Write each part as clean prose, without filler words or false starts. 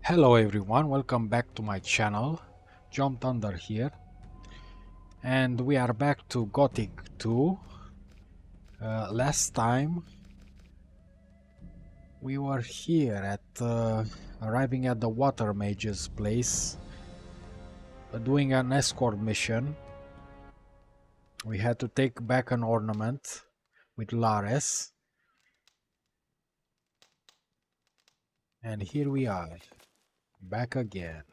Hello everyone, welcome back to my channel. Jump Thunder here. And we are back to Gothic 2. Last time we were here at arriving at the water mage's place, doing an escort mission. We had to take back an ornament with Lares. And here we are, back again.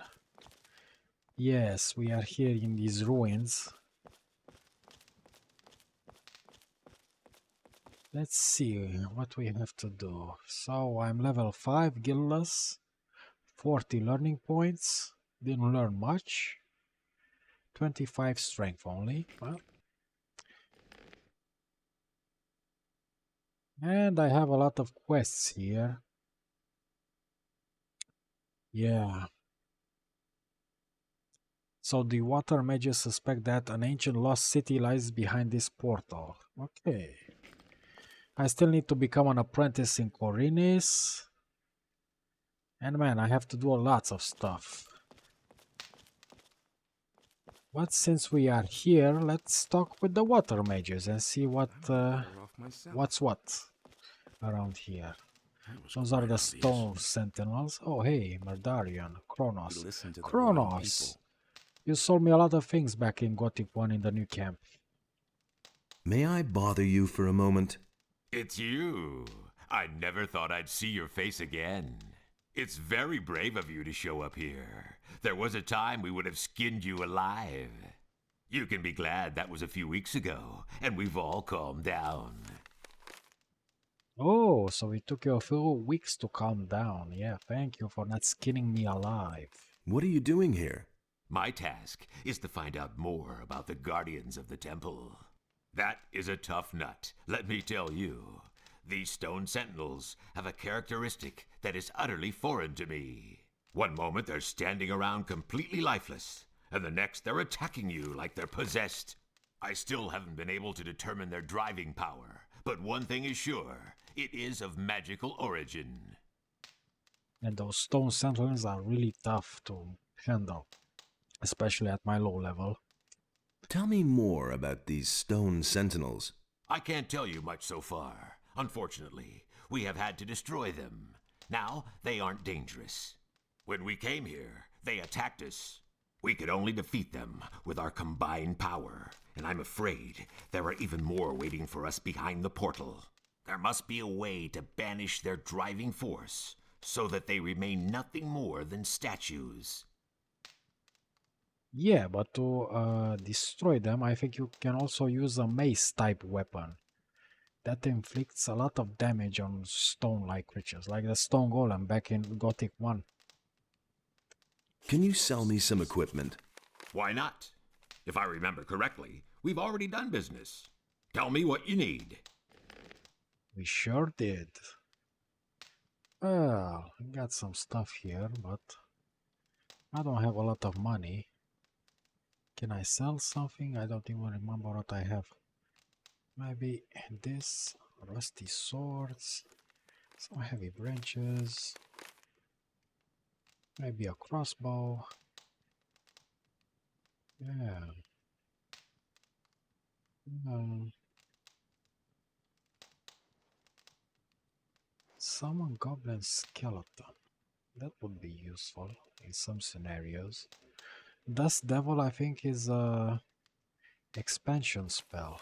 Yes, we are here in these ruins. Let's see what we have to do. So I'm level 5 guildless, 40 learning points, didn't learn much, 25 strength only. Well, and I have a lot of quests here. Yeah. So the water mages suspect that an ancient lost city lies behind this portal. Okay. I still need to become an apprentice in Khorinis. And man, I have to do lots of stuff. But since we are here, let's talk with the water mages and see what's what around here. Those are the stone sentinels. Oh hey, Murdarian, Kronos. Kronos! You sold me a lot of things back in Gothic 1 in the new camp. May I bother you for a moment? It's you. I never thought I'd see your face again. It's very brave of you to show up here. There was a time we would have skinned you alive. You can be glad that was a few weeks ago, and we've all calmed down. Oh, so it took you a few weeks to calm down. Yeah, thank you for not skinning me alive. What are you doing here? My task is to find out more about the guardians of the temple. That is a tough nut, let me tell you. These stone sentinels have a characteristic that is utterly foreign to me. One moment they're standing around completely lifeless, and the next they're attacking you like they're possessed. I still haven't been able to determine their driving power, but one thing is sure, it is of magical origin. And those stone sentinels are really tough to handle, especially at my low level. Tell me more about these stone sentinels. I can't tell you much so far. Unfortunately, we have had to destroy them. Now, they aren't dangerous. When we came here, they attacked us. We could only defeat them with our combined power, and I'm afraid there are even more waiting for us behind the portal. There must be a way to banish their driving force, so that they remain nothing more than statues. Yeah, but to destroy them, I think you can also use a mace-type weapon. That inflicts a lot of damage on stone-like creatures, like the stone golem back in Gothic 1. Can you sell me some equipment? Why not? If I remember correctly, we've already done business. Tell me what you need. We sure did. Well, I got some stuff here, but I don't have a lot of money. Can I sell something? I don't even remember what I have. Maybe this, rusty swords, some heavy branches, maybe a crossbow. Yeah. Summon goblin skeleton. That would be useful in some scenarios. Dust Devil, I think, is a expansion spell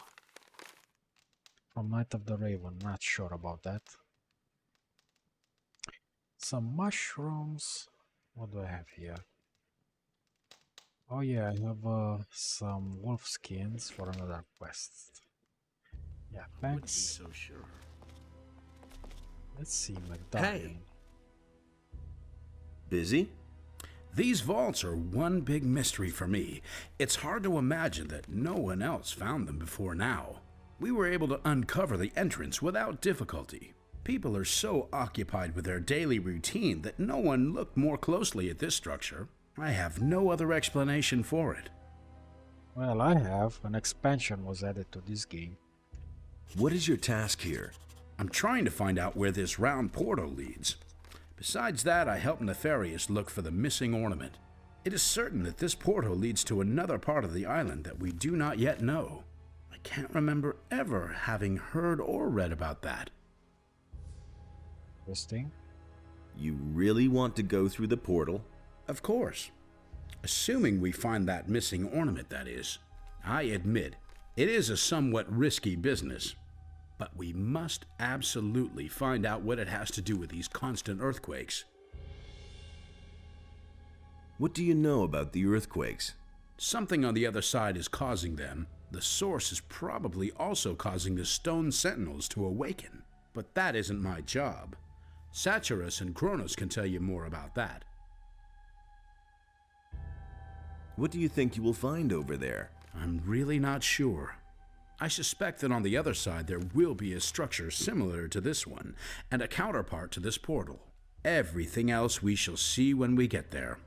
from Night of the Raven. Not sure about that. Some mushrooms. What do I have here? Oh yeah, I have some wolf skins for another quest. Yeah, thanks. So sure. Let's see, McDonald. Hey. Busy? These vaults are one big mystery for me. It's hard to imagine that no one else found them before now. We were able to uncover the entrance without difficulty. People are so occupied with their daily routine that no one looked more closely at this structure. I have no other explanation for it. Well, I have. An expansion was added to this game. What is your task here? I'm trying to find out where this round portal leads. Besides that, I helped Nefarious look for the missing ornament. It is certain that this portal leads to another part of the island that we do not yet know. I can't remember ever having heard or read about that. Interesting. You really want to go through the portal? Of course. Assuming we find that missing ornament, that is. I admit, it is a somewhat risky business. But we must absolutely find out what it has to do with these constant earthquakes. What do you know about the earthquakes? Something on the other side is causing them. The source is probably also causing the stone sentinels to awaken. But that isn't my job. Satyrus and Khorinis can tell you more about that. What do you think you will find over there? I'm really not sure. I suspect that on the other side there will be a structure similar to this one, and a counterpart to this portal. Everything else we shall see when we get there.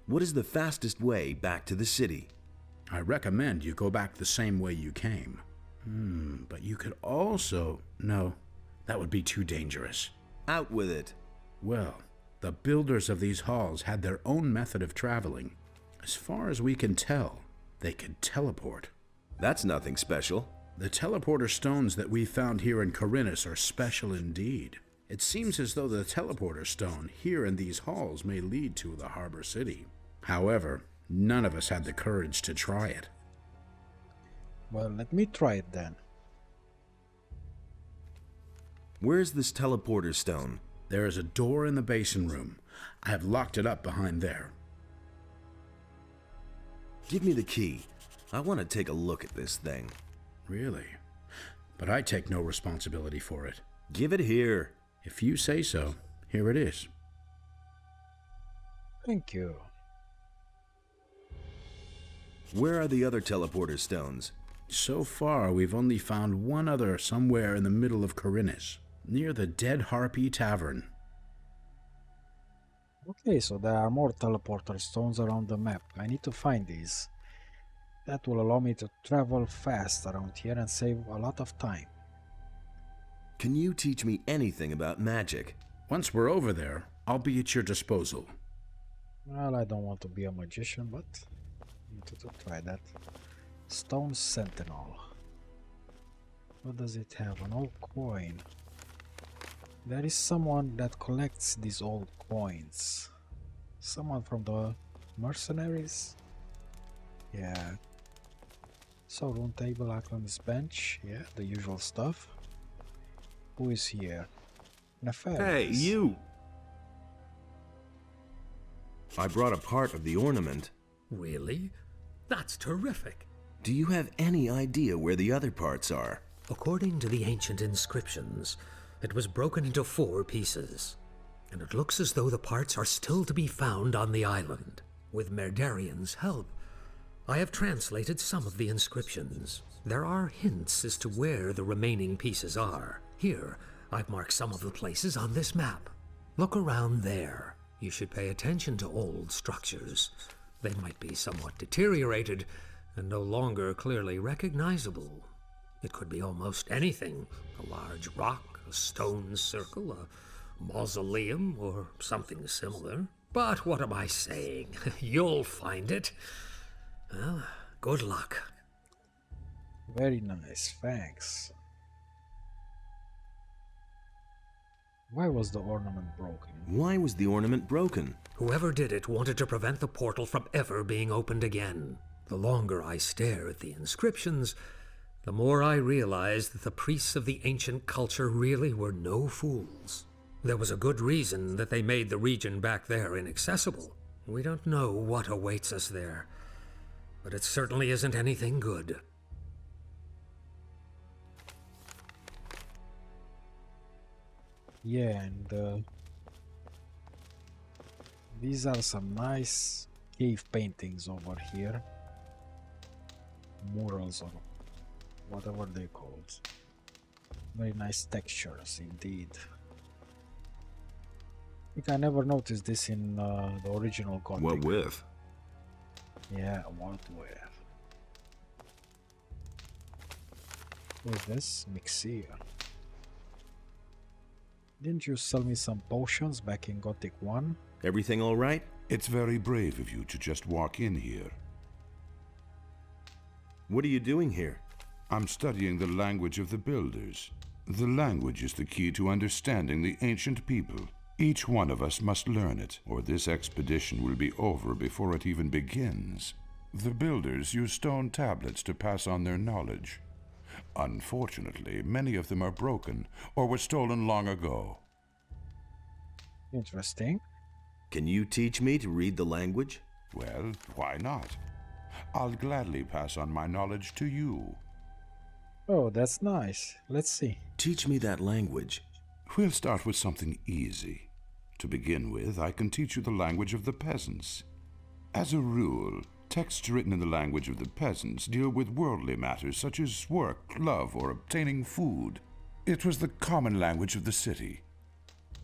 What is the fastest way back to the city? I recommend you go back the same way you came. But you could also... No, that would be too dangerous. Out with it. Well, the builders of these halls had their own method of traveling. As far as we can tell, they could teleport. That's nothing special. The teleporter stones that we found here in Khorinis are special indeed. It seems as though the teleporter stone here in these halls may lead to the harbor city. However, none of us had the courage to try it. Well, let me try it then. Where's this teleporter stone? There is a door in the basin room. I have locked it up behind there. Give me the key. I want to take a look at this thing. Really? But I take no responsibility for it. Give it here. If you say so, here it is. Thank you. Where are the other teleporter stones? So far, we've only found one other somewhere in the middle of Khorinis, near the Dead Harpy Tavern. Okay, so there are more teleporter stones around the map. I need to find these. That will allow me to travel fast around here and save a lot of time. Can you teach me anything about magic? Once we're over there, I'll be at your disposal. Well, I don't want to be a magician, but I need to try that. Stone Sentinel. What does it have? An old coin. There is someone that collects these old coins. Someone from the mercenaries? Yeah. So, room table, Alchemist's bench. Yeah, the usual stuff. Who is here? Nefarious. Hey, you! I brought a part of the ornament. Really? That's terrific. Do you have any idea where the other parts are? According to the ancient inscriptions, it was broken into 4 pieces, and it looks as though the parts are still to be found on the island. With Merdarian's help, I have translated some of the inscriptions. There are hints as to where the remaining pieces are. Here, I've marked some of the places on this map. Look around there. You should pay attention to old structures. They might be somewhat deteriorated and no longer clearly recognizable. It could be almost anything. A large rock, a stone circle, a mausoleum, or something similar. But what am I saying? You'll find it. Well, good luck. Very nice, thanks. Why was the ornament broken? Why was the ornament broken? Whoever did it wanted to prevent the portal from ever being opened again. The longer I stare at the inscriptions, the more I realize that the priests of the ancient culture really were no fools. There was a good reason that they made the region back there inaccessible. We don't know what awaits us there, but it certainly isn't anything good. Yeah, and these are some nice cave paintings over here. Murals or whatever they're called. Very nice textures indeed. I think I never noticed this in the original Gothic. What with? Yeah, what with? What is this? Mixir. Didn't you sell me some potions back in Gothic 1? Everything all right? It's very brave of you to just walk in here. What are you doing here? I'm studying the language of the builders. The language is the key to understanding the ancient people. Each one of us must learn it, or this expedition will be over before it even begins. The builders use stone tablets to pass on their knowledge. Unfortunately, many of them are broken or were stolen long ago. Interesting. Can you teach me to read the language? Well, why not? I'll gladly pass on my knowledge to you. Oh, that's nice. Let's see. Teach me that language. We'll start with something easy. To begin with, I can teach you the language of the peasants. As a rule, texts written in the language of the peasants deal with worldly matters such as work, love, or obtaining food. It was the common language of the city.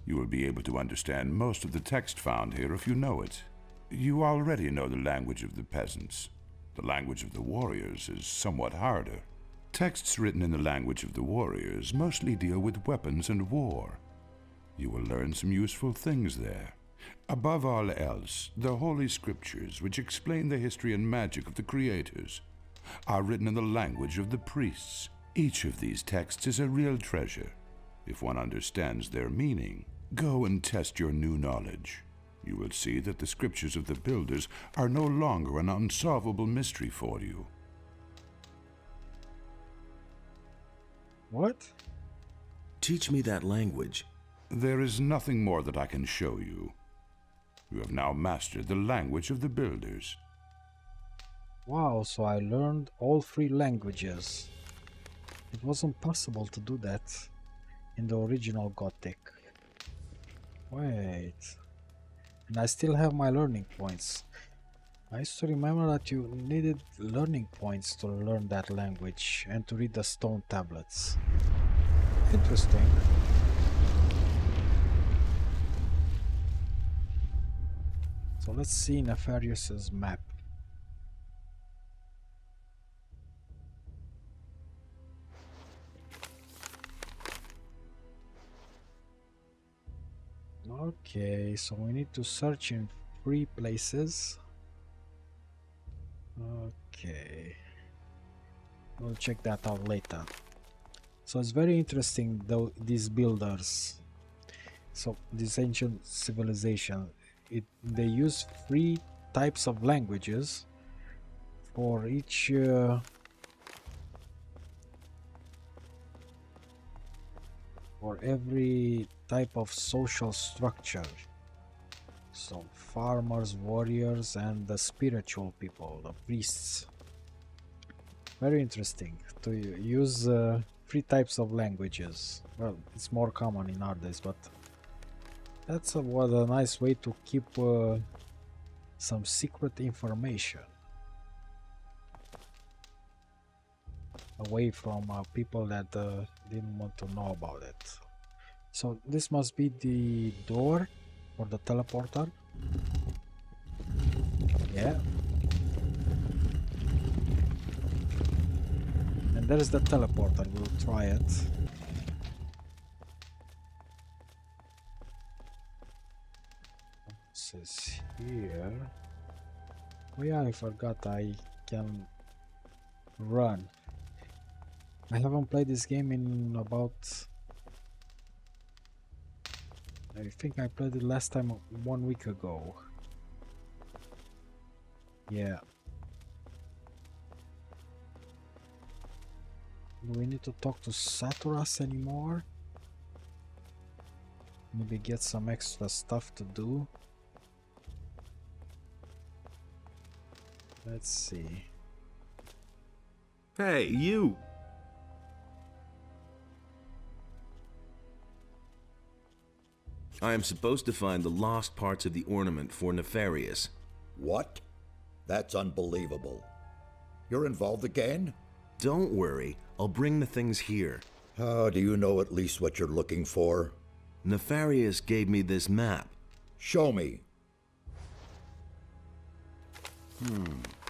You will be able to understand most of the text found here if you know it. You already know the language of the peasants. The language of the warriors is somewhat harder. Texts written in the language of the warriors mostly deal with weapons and war. You will learn some useful things there. Above all else, the Holy Scriptures, which explain the history and magic of the creators, are written in the language of the priests. Each of these texts is a real treasure. If one understands their meaning, go and test your new knowledge. You will see that the Scriptures of the builders are no longer an unsolvable mystery for you. What? Teach me that language. There is nothing more that I can show you. You have now mastered the language of the builders. Wow, so I learned all 3 languages. It wasn't possible to do that in the original Gothic. Wait. And I still have my learning points. I used to remember that you needed learning points to learn that language and to read the stone tablets. Interesting. So let's see Nefarious's map. Okay, so we need to search in 3 places. Okay, we'll check that out later. So it's very interesting though, these builders. So this ancient civilization, they use 3 types of languages for each for every type of social structure. So farmers, warriors, and the spiritual people, the priests. Very interesting to use 3 types of languages. Well, it's more common in our days, but that's what a nice way to keep some secret information away from people that didn't want to know about it. So this must be the door for the teleporter. Yeah. And there's the teleporter, we'll try it. This is here. Oh yeah, I forgot I can run. I haven't played this game in about... I think I played it last time 1 week ago. Yeah. Do we need to talk to Saturas anymore? Maybe get some extra stuff to do. Let's see. Hey, you! I am supposed to find the lost parts of the ornament for Nefarious. What? That's unbelievable. You're involved again? Don't worry, I'll bring the things here. How do you know at least what you're looking for? Nefarious gave me this map. Show me.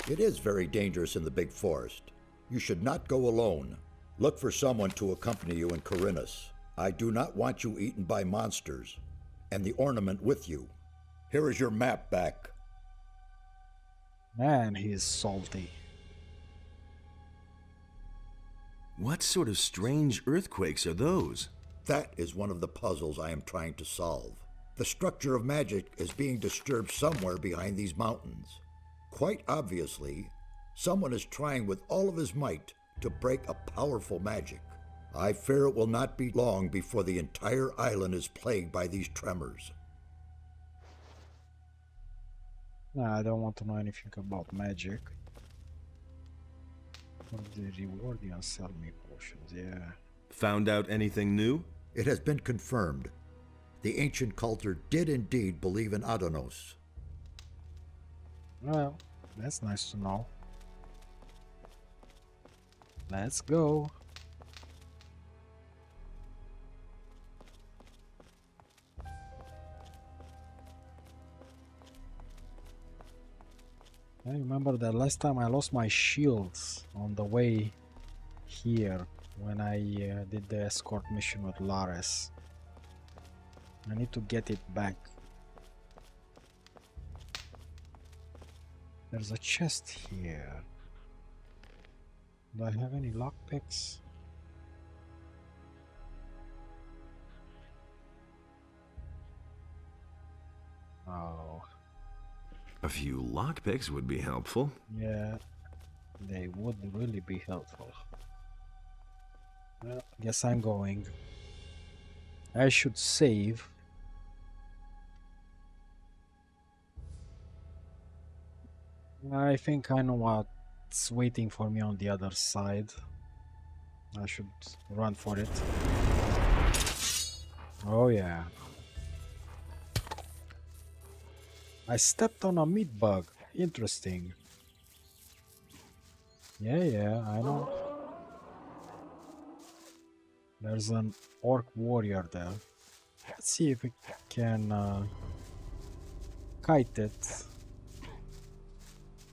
It is very dangerous in the big forest. You should not go alone. Look for someone to accompany you in Khorinis. I do not want you eaten by monsters, and the ornament with you. Here is your map back. Man, he's salty. What sort of strange earthquakes are those? That is one of the puzzles I am trying to solve. The structure of magic is being disturbed somewhere behind these mountains. Quite obviously, someone is trying with all of his might to break a powerful magic. I fear it will not be long before the entire island is plagued by these tremors. Nah, I don't want to know anything about magic. For the reward, you sell me potions, yeah. Found out anything new? It has been confirmed. The ancient culture did indeed believe in Adonos. Well, that's nice to know. Let's go. I remember that last time I lost my shields on the way here when I did the escort mission with Lares. I need to get it back. There's a chest here. Do I have any lockpicks? Oh. A few lockpicks would be helpful. Yeah, they would really be helpful. Well, guess I'm going. I should save. I think I know what's waiting for me on the other side. I should run for it. Oh yeah. I stepped on a meat bug. Interesting. Yeah, I know. There's an orc warrior there. Let's see if we can kite it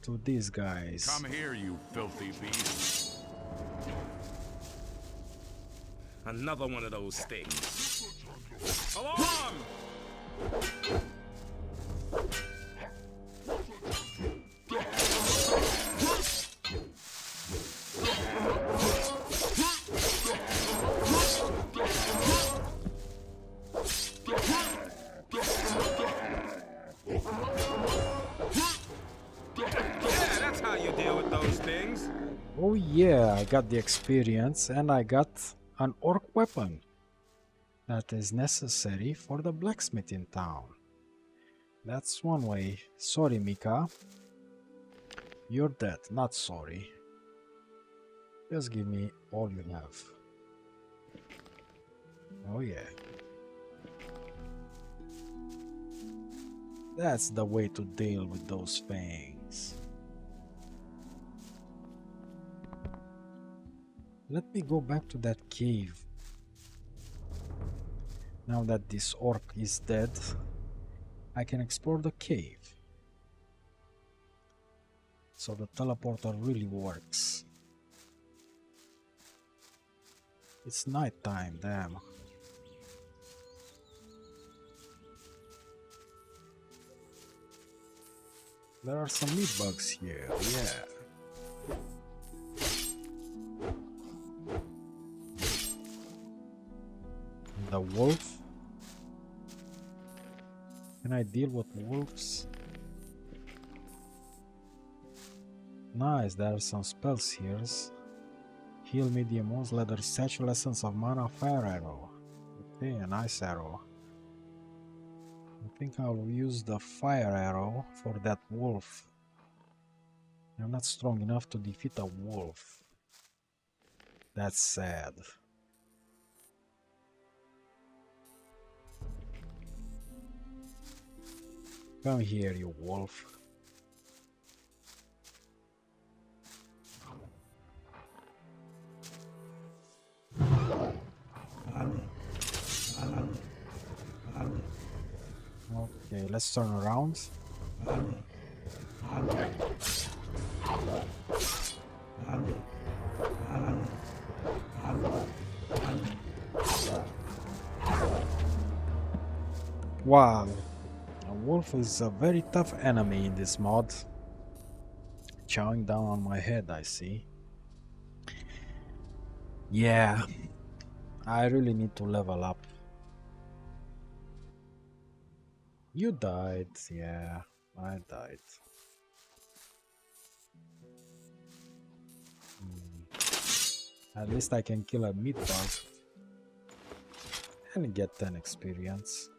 to these guys. Come here, you filthy beast. Another one of those things. Alarm! Oh yeah, I got the experience and I got an orc weapon that is necessary for the blacksmith in town. That's one way. Sorry, Mika. You're dead, not sorry. Just give me all you have. Oh yeah. That's the way to deal with those fangs. Let me go back to that cave. Now that this orc is dead, I can explore the cave. So the teleporter really works. It's night time, damn. There are some meat bugs here, yeah. The wolf? Can I deal with wolves? Nice, there are some spells here. Heal medium wounds, leather satchel, essence of mana, fire arrow. Okay, a nice arrow. I think I'll use the fire arrow for that wolf. I'm not strong enough to defeat a wolf. That's sad. Come here, you wolf. Okay, let's turn around. Wow, a wolf is a very tough enemy in this mod. Chowing down on my head, I see. Yeah, I really need to level up. You died, yeah, I died. At least I can kill a meat bug and get 10 experience.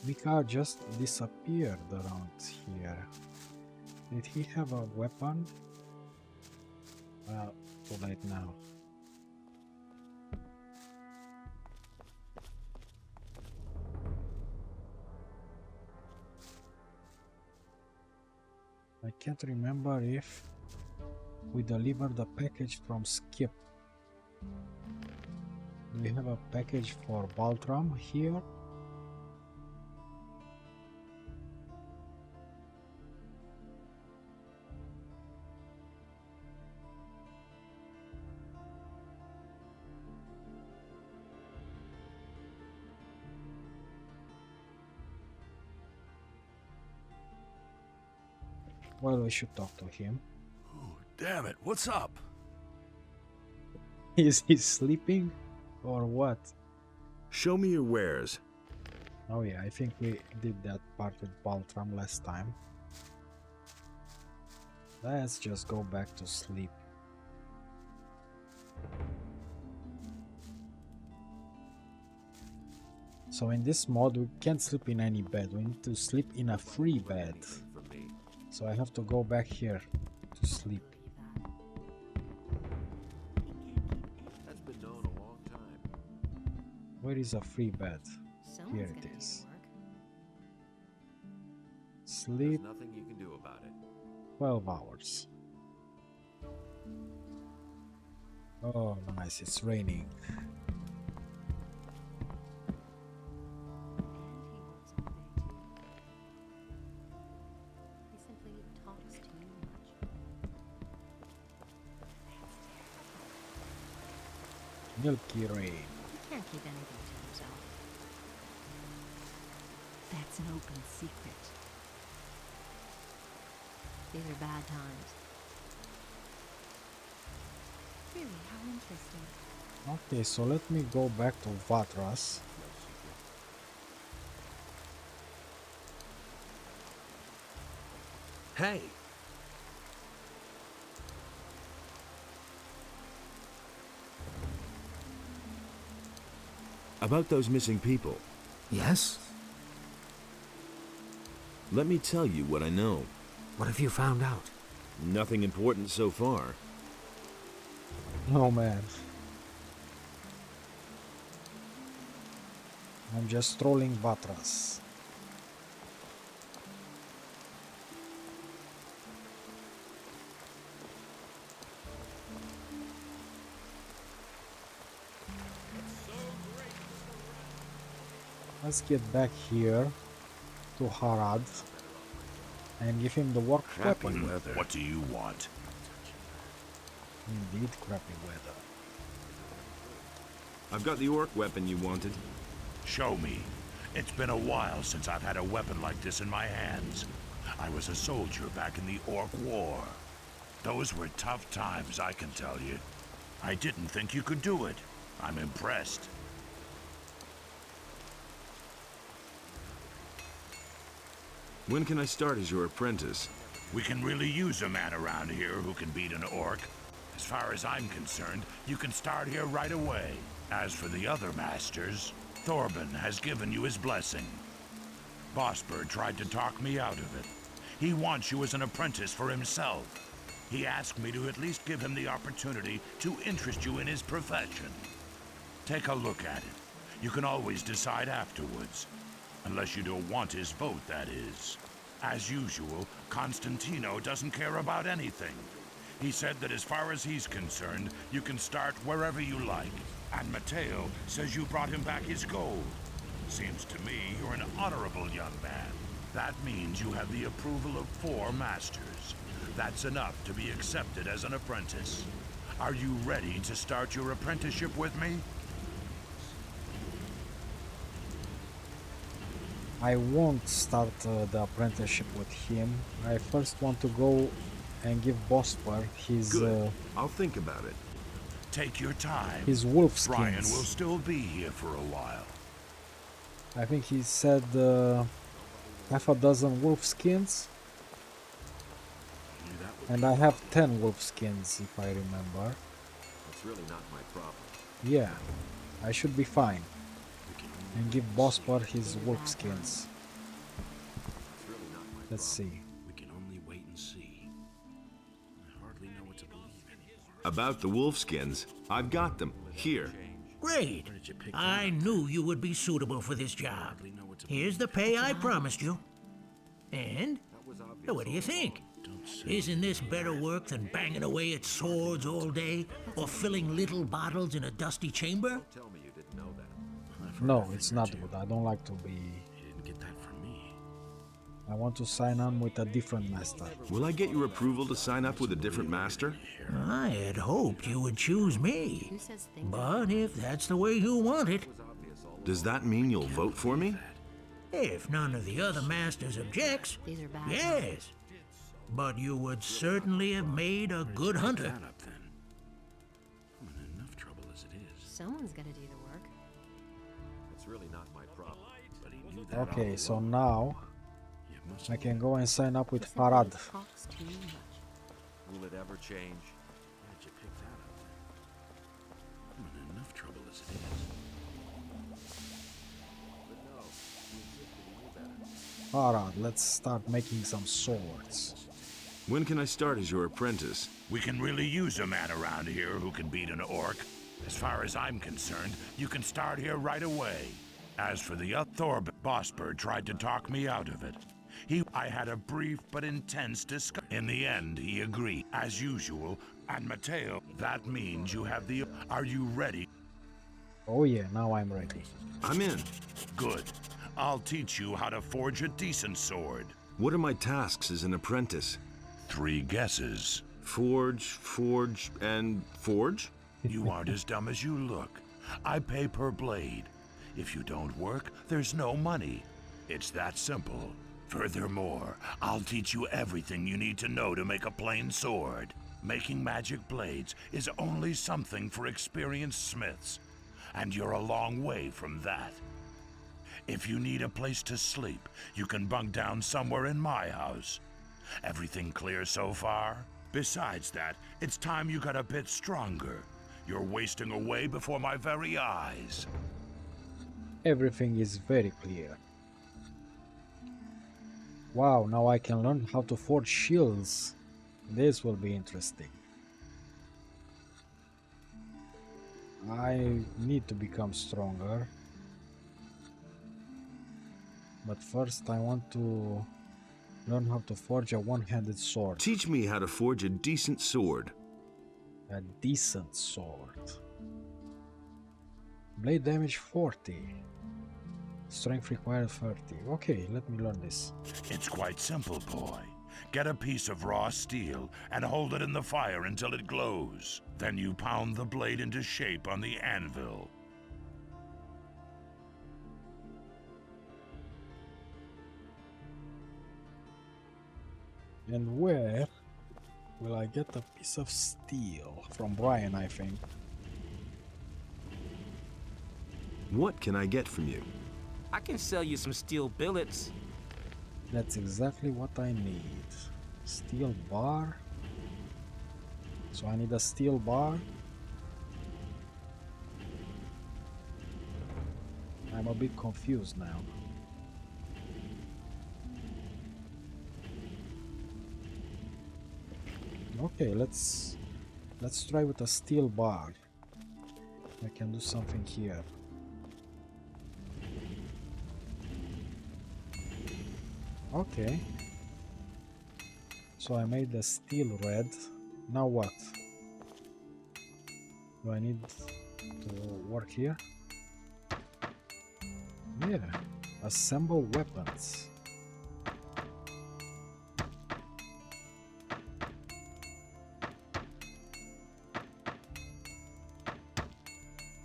Mika just disappeared around here. Did he have a weapon? Well, too late now. I can't remember if we delivered the package from Skip. Do we have a package for Baltram here? Well, we should talk to him. Oh, damn it, what's up? Is he sleeping? Or what? Show me your wares. Oh yeah, I think we did that part with Baltram last time. Let's just go back to sleep. So in this mod we can't sleep in any bed, we need to sleep in a free bed. So I have to go back here to sleep. That's been known a long time. Where is a free bed? Someone's Here gonna it do is. the work. Sleep There's nothing you can do about it. 12 hours. Oh nice, it's raining. And he works all day too. He simply talks too much. Milky rain. You can't keep anything to yourself. That's an open secret. These are bad times. Really, how interesting. Okay, so let me go back to Vatras. Hey! About those missing people, Yes? let me tell you what I know. What have you found out? Nothing important so far. Oh man. I'm just trolling Vatras. Let's get back here to Harad and give him the work weapon. What do you want? Indeed, crappy weather. I've got the orc weapon you wanted. Show me. It's been a while since I've had a weapon like this in my hands. I was a soldier back in the Orc War. Those were tough times, I can tell you. I didn't think you could do it. I'm impressed. When can I start as your apprentice? We can really use a man around here who can beat an orc. As far as I'm concerned, you can start here right away. As for the other masters, Thorben has given you his blessing. Bosberg tried to talk me out of it. He wants you as an apprentice for himself. He asked me to at least give him the opportunity to interest you in his profession. Take a look at it. You can always decide afterwards. Unless you don't want his vote, that is. As usual, Constantino doesn't care about anything. He said that as far as he's concerned, you can start wherever you like. And Mateo says you brought him back his gold. Seems to me you're an honorable young man. That means you have the approval of 4 masters. That's enough to be accepted as an apprentice. Are you ready to start your apprenticeship with me? I won't start the apprenticeship with him. I first want to go and give Bosper his I'll think about it. Take your time. his wolf Brian will skins. still be here for a while. I think he said half a dozen wolf skins, and I have 10 wolf skins if I remember. It's really not my problem. Yeah, I should be fine. And give Bosper his wolf skins. It's really not my Let's see. We can only wait and see. I hardly know what to believe anymore. About the wolfskins, I've got them. Here. Great. I knew you would be suitable for this job. Here's the pay I promised you. And what do you think? Isn't this better work than banging away at swords all day or filling little bottles in a dusty chamber? Tell me you didn't know that. No, it's not good. I don't like to be... You didn't get that from me. I want to sign on with a different master. Will I get your approval to sign up with a different master? I had hoped you would choose me. Who says things? But if that's the way you want it, Does that mean you'll vote for me? if none of the other masters objects, These are bad. yes. But you would certainly have made a good hunter. That up then. I'm in enough trouble as it is. Someone's gonna do the work. It's really not my problem. But he knew that Okay, all so along. now You must I have can go and sign up with Somebody Harad. talks too much. Will it ever change? Where did you pick that up then? I'm in enough trouble as it is. But no, he insisted he knew better. Harad, let's start making some swords. When can I start as your apprentice? We can really use a man around here who can beat an orc. As far as I'm concerned, you can start here right away. As for the Thorb, Bosper tried to talk me out of it. I had a brief but intense discussion. In the end, he agreed, as usual. And Mateo, that means you have the... Are you ready? Oh yeah, now I'm ready. I'm in. Good. I'll teach you how to forge a decent sword. What are my tasks as an apprentice? 3 guesses. Forge, and forge? You aren't as dumb as you look. I pay per blade. If you don't work, there's no money. It's that simple. Furthermore, I'll teach you everything you need to know to make a plain sword. Making magic blades is only something for experienced smiths, and you're a long way from that. If you need a place to sleep, you can bunk down somewhere in my house. Everything clear so far? Besides that, it's time you got a bit stronger. You're wasting away before my very eyes. Everything is very clear. Wow, now I can learn how to forge shields. This will be interesting. I need to become stronger. But first I want to learn how to forge a one-handed sword. Teach me how to forge a decent sword. A decent sword. Blade damage 40. Strength required 30. Okay, let me learn this. It's quite simple, boy. Get a piece of raw steel and hold it in the fire until it glows. Then you pound the blade into shape on the anvil. And where will I get a piece of steel? From Brian, I think. What can I get from you? I can sell you some steel billets. That's exactly what I need. Steel bar. So I need a steel bar. I'm a bit confused now. Okay, let's try with a steel bar. I can do something here. Okay. So I made the steel red. Now what? Do I need to work here? Yeah. Assemble weapons.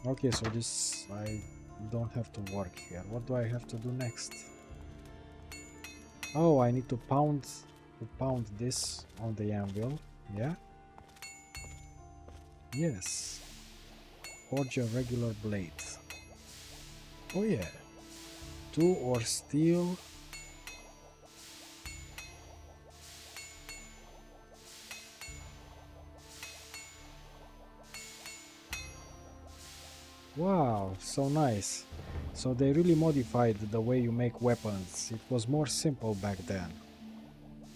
Okay, so this I don't have to work here. What do I have to do next? Oh, I need to pound this on the anvil. Yeah. Yes. Forge a regular blade. Oh yeah. 2 or steel. Wow, so nice. So they really modified the way you make weapons. It was more simple back then.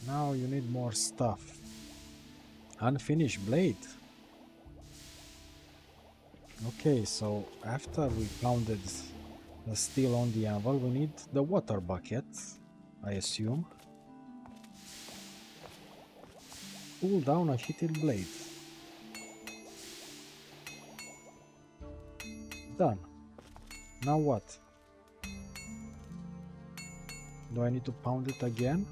Now you need more stuff. Unfinished blade. Okay, so after we pounded the steel on the anvil, we need the water bucket, I assume. Pull down a heated blade. Done. Now what? Do I need to pound it again?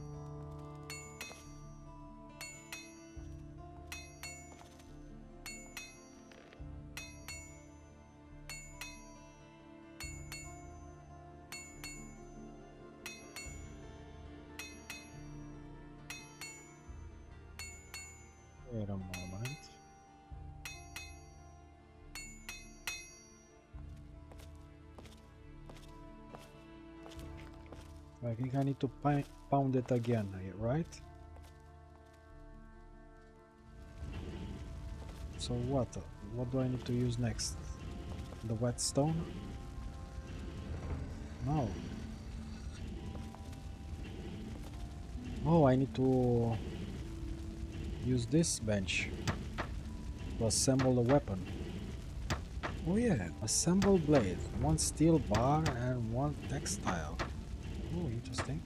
Wait a moment. I think I need to pound it again, right? So what? What do I need to use next? The whetstone? No. Oh, I need to use this bench to assemble the weapon. Oh yeah, assemble blade, 1 steel bar and 1 textile. Oh, interesting.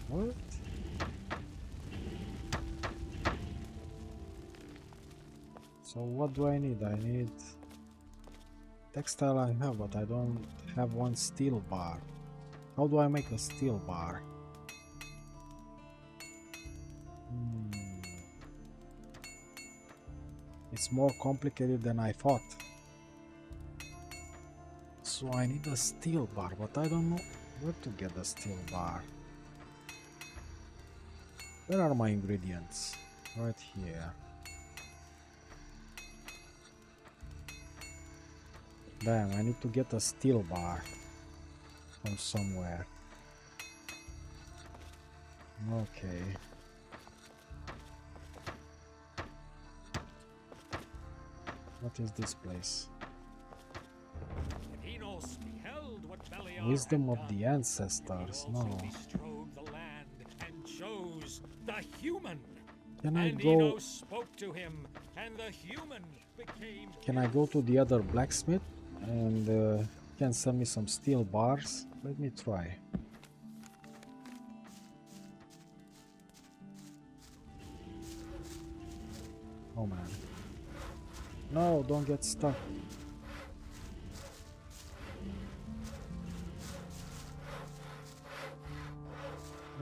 What? So what do I need? I need textile I have, but I don't have 1 steel bar. How do I make a steel bar? It's more complicated than I thought. So I need a steel bar, but I don't know where to get a steel bar. Where are my ingredients? Right here. Damn, I need to get a steel bar from somewhere. Okay. What is this place? Wisdom of the ancestors. No. Can I go? Can I go to the other blacksmith and can sell me some steel bars? Let me try. Oh man. No, don't get stuck.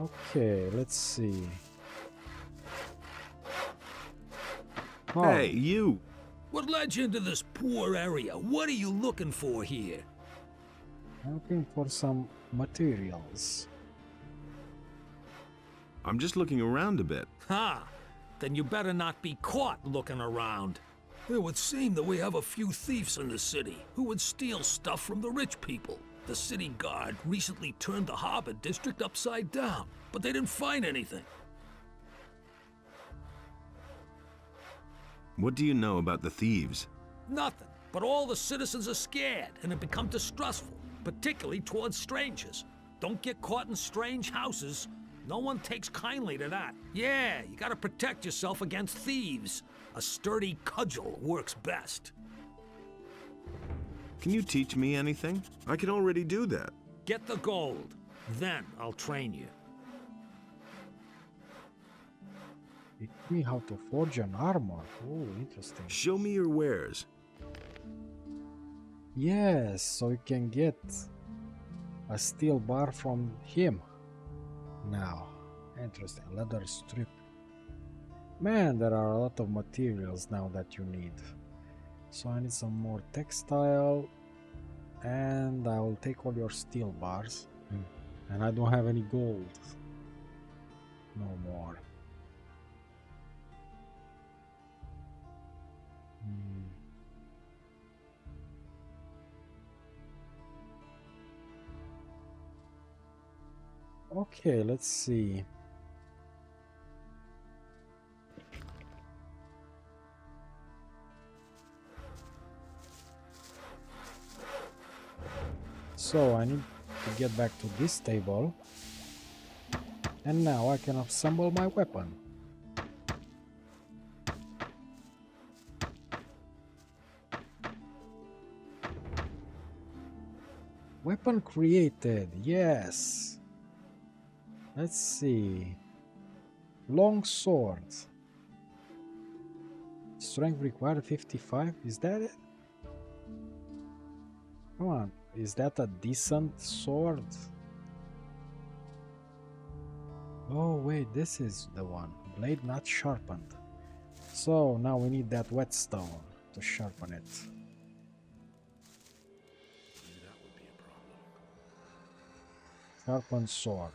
Okay, let's see. Oh. Hey, you! What led you into this poor area? What are you looking for here? I'm looking for some materials. I'm just looking around a bit. Ha! Then you better not be caught looking around. It would seem that we have a few thieves in the city who would steal stuff from the rich people. The city guard recently turned the harbor district upside down, but they didn't find anything. What do you know about the thieves? Nothing, but all the citizens are scared and have become distrustful, particularly towards strangers. Don't get caught in strange houses. No one takes kindly to that. Yeah, you gotta protect yourself against thieves. A sturdy cudgel works best. Can you teach me anything? I can already do that. Get the gold. Then I'll train you. Teach me how to forge an armor. Oh, interesting. Show me your wares. Yes, so you can get a steel bar from him. Now, interesting. Leather strip. Man, there are a lot of materials now that you need. So I need some more textile. And I will take all your steel bars. And I don't have any gold. No more. Okay, let's see. So I need to get back to this table. And now I can assemble my weapon. Weapon created, yes. Let's see. Long sword. Strength required 55, is that it? Come on, is that a decent sword? Oh wait, this is the one. Blade not sharpened. So now we need that whetstone to sharpen it. Sharpened sword.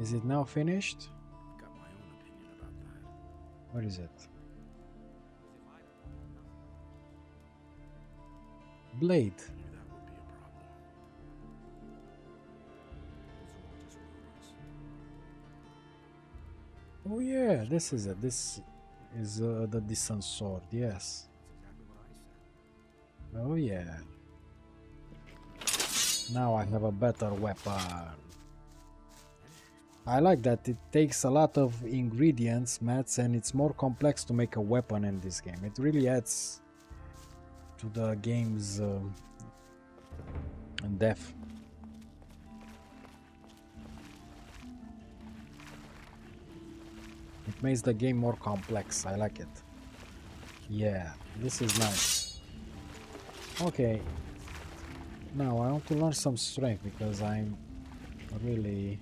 Is it now finished? Got my own opinion about that. What is it? Blade. Maybe that would be a problem. Oh yeah, this is it. This is the decent sword, yes. Oh yeah. Now I have a better weapon. I like that it takes a lot of ingredients, mats, and it's more complex to make a weapon in this game. It really adds to the game's depth. It makes the game more complex. I like it. Yeah, this is nice. Okay. Now I want to learn some strength because I'm really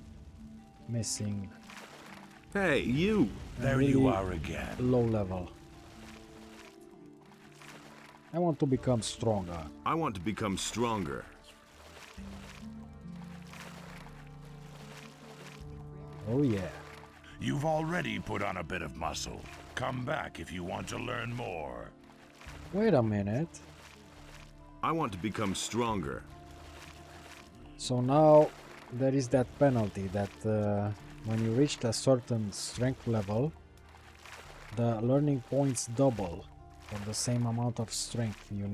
missing. Hey, you! There really you are again. Low level. I want to become stronger. I want to become stronger. Oh yeah. You've already put on a bit of muscle. Come back if you want to learn more. Wait a minute. I want to become stronger. So now there is that penalty that when you reach a certain strength level, the learning points double for the same amount of strength you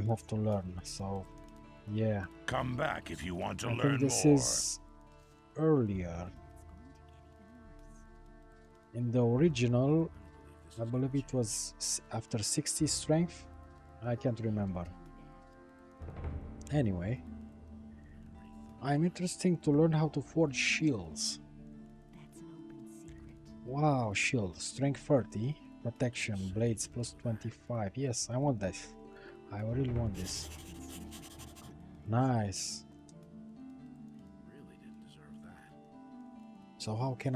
have to learn. So yeah. Come back if you want to I learn think this more. is earlier. In the original, I believe it was after 60 strength. I can't remember. Anyway, I'm interested to learn how to forge shields. Wow, shield, strength 30, protection, blades plus 25. Yes, I want this. I really want this. Nice. Really didn't deserve that. So how can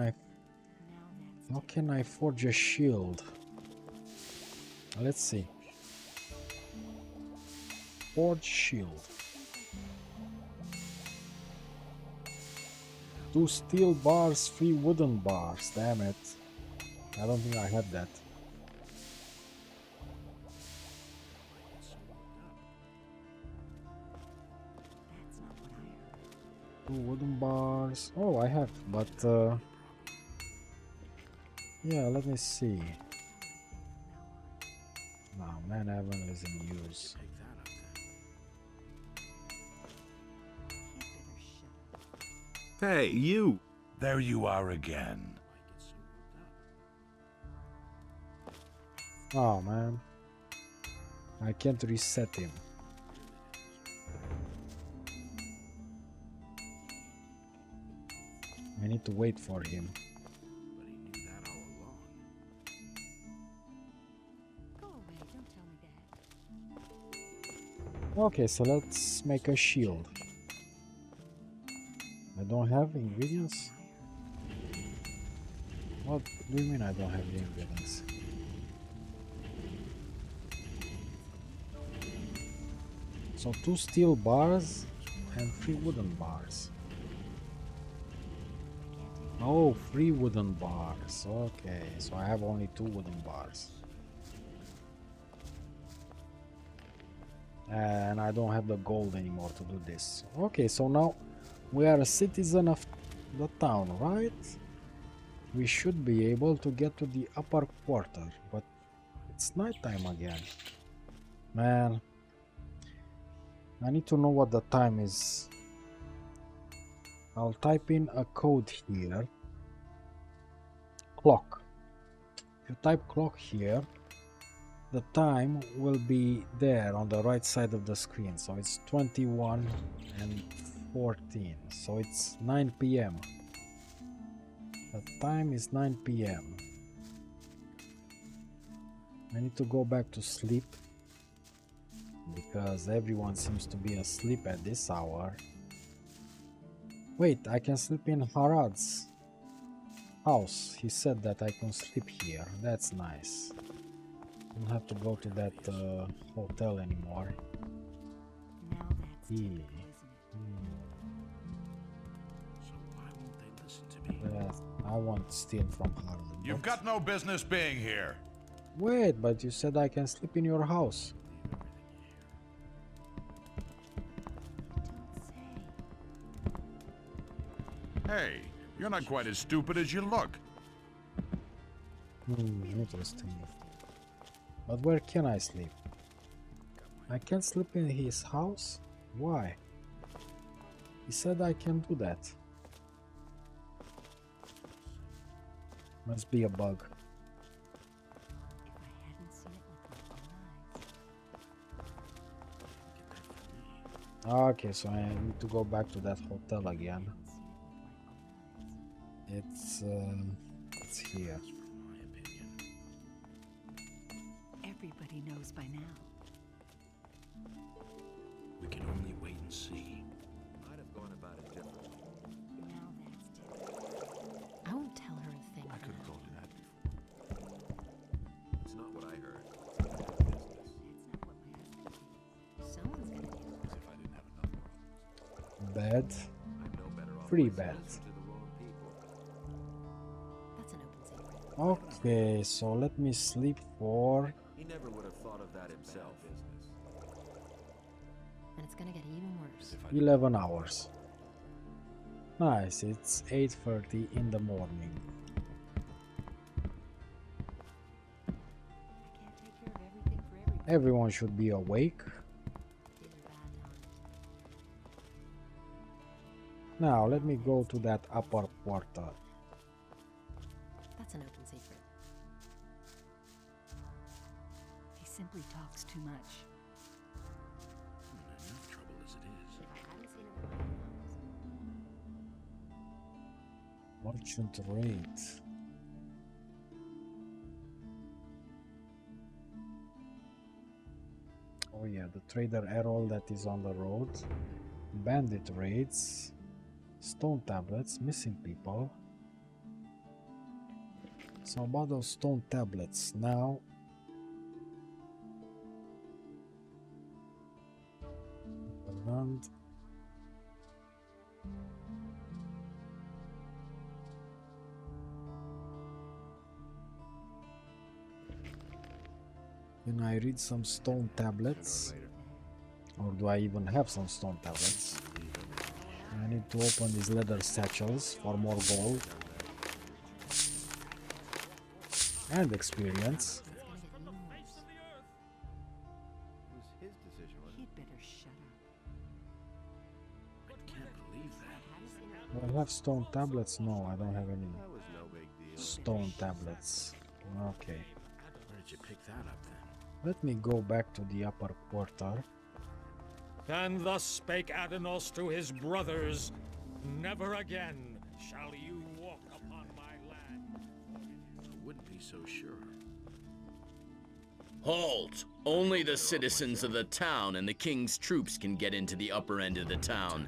I forge a shield? Let's see. Forge shield. 2 steel bars, 3 wooden bars. Damn it. I don't think I have that. Two wooden bars. Oh, I have, but yeah, let me see. No, man, I haven't is in use. Hey, you! There you are again. Oh man, I can't reset him. I need to wait for him. But he knew that all along. Go away, don't tell me that. Okay, so let's make a shield. I don't have ingredients? What do you mean I don't have the ingredients? So 2 steel bars and 3 wooden bars. Oh, 3 wooden bars. Okay, so I have only 2 wooden bars. And I don't have the gold anymore to do this. Okay, so now we are a citizen of the town, right? We should be able to get to the upper quarter, but it's nighttime again. Man, I need to know what the time is. I'll type in a code here. Clock. If you type clock here, the time will be there on the right side of the screen. So it's 21 and 14. So it's 9 p.m. The time is 9 p.m. I need to go back to sleep because everyone seems to be asleep at this hour. Wait, I can sleep in Harad's house. He said that I can sleep here. That's nice. Don't have to go to that hotel anymore. Now that's typical, isn't it? So why won't they listen to me? I want to steal from Harad. You've got no business being here. Wait, but you said I can sleep in your house. Hey, you're not quite as stupid as you look. Interesting. But where can I sleep? I can't sleep in his house? Why? He said I can do that. Must be a bug. If I hadn't seen it with my own eyes. Okay, so I need to go back to that hotel again. It's here. Everybody knows by now. We can only wait and see. I'd have gone about it differently. Now that's typical. I won't tell her a thing. I could have told you that before. It's not what I heard. That's not what my husband thinks. Someone's gonna do it. As if I didn't have enough problems. Bed. I'm no better off Free myself bed. to the wrong people. That's an open secret. Okay, so let me sleep for... He never would have thought of that himself. And it's gonna get even worse. 11 hours. Nice, it's 8:30 in the morning. I can't take care of everything for everybody. Everyone should be awake. These are bad times. Now, let me go to that upper quarter. That's an open secret. He simply talks too much. Enough trouble as it is. If I hadn't seen it with my own eyes. Merchant rate. Oh yeah, the trader Errol that is on the road. Bandit raids. Stone tablets, missing people. So about those stone tablets now. And can I read some stone tablets? Or do I even have some stone tablets? I need to open these leather satchels for more gold and experience. It's gonna get even worse. It was his decision, wasn't He'd better shut up. I can't believe that. Do I have stone tablets? No, I don't have any That was no big deal. stone tablets. Okay. Where did you pick that up then? Let me go back to the upper quarter. And thus spake Adanos to his brothers, never again shall you walk upon my land. I wouldn't be so sure. Halt! Only the citizens of the town and the king's troops can get into the upper end of the town.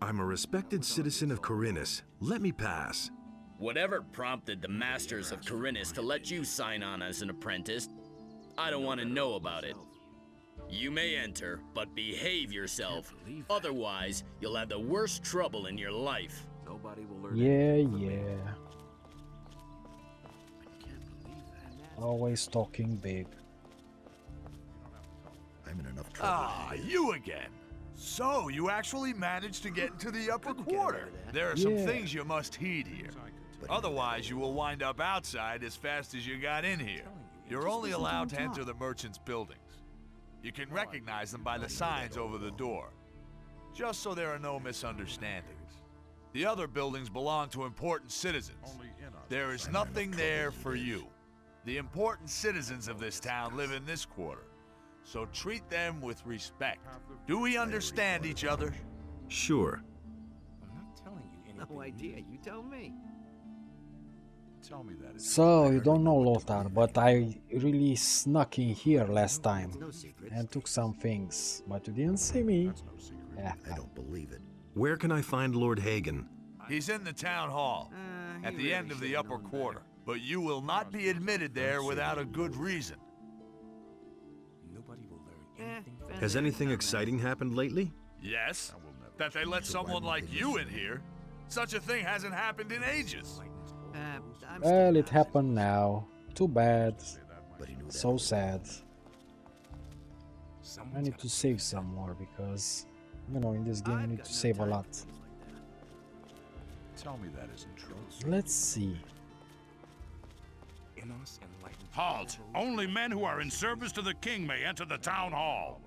I'm a respected citizen of Khorinis. Let me pass. Whatever prompted the masters of Khorinis to let you sign on as an apprentice, I don't want to know about it. You may enter, but behave yourself. Otherwise, you'll have the worst trouble in your life. Nobody will learn. Yeah. Always talking big. I'm in enough trouble. Ah, you again. So, you actually managed to get into the upper quarter. There are some things you must heed here. Otherwise, you will wind up outside as fast as you got in here. You're only allowed to enter the merchants' buildings. You can recognize them by the signs over the door, just so there are no misunderstandings. The other buildings belong to important citizens. There is nothing there for you. The important citizens of this town live in this quarter, so treat them with respect. Do we understand each other? Sure. I'm not telling you anything. No idea. You tell me. Tell me that. So, you don't know Lothar, but I really snuck in here last time and took some things, but you didn't see me. Yeah. I don't believe it. Where can I find Lord Hagen? He's in the town hall, at the end of the upper quarter. But you will not be admitted there without a good reason. Nobody will learn anything. Has anything exciting happened lately? Yes, that they let someone like you in here. Such a thing hasn't happened in ages. Well, it happened now. Too bad. So sad. I need to save some more because, you know, in this game you need to save a lot. Tell me that isn't true. Let's see. Halt! Only men who are in service to the king may enter the town hall.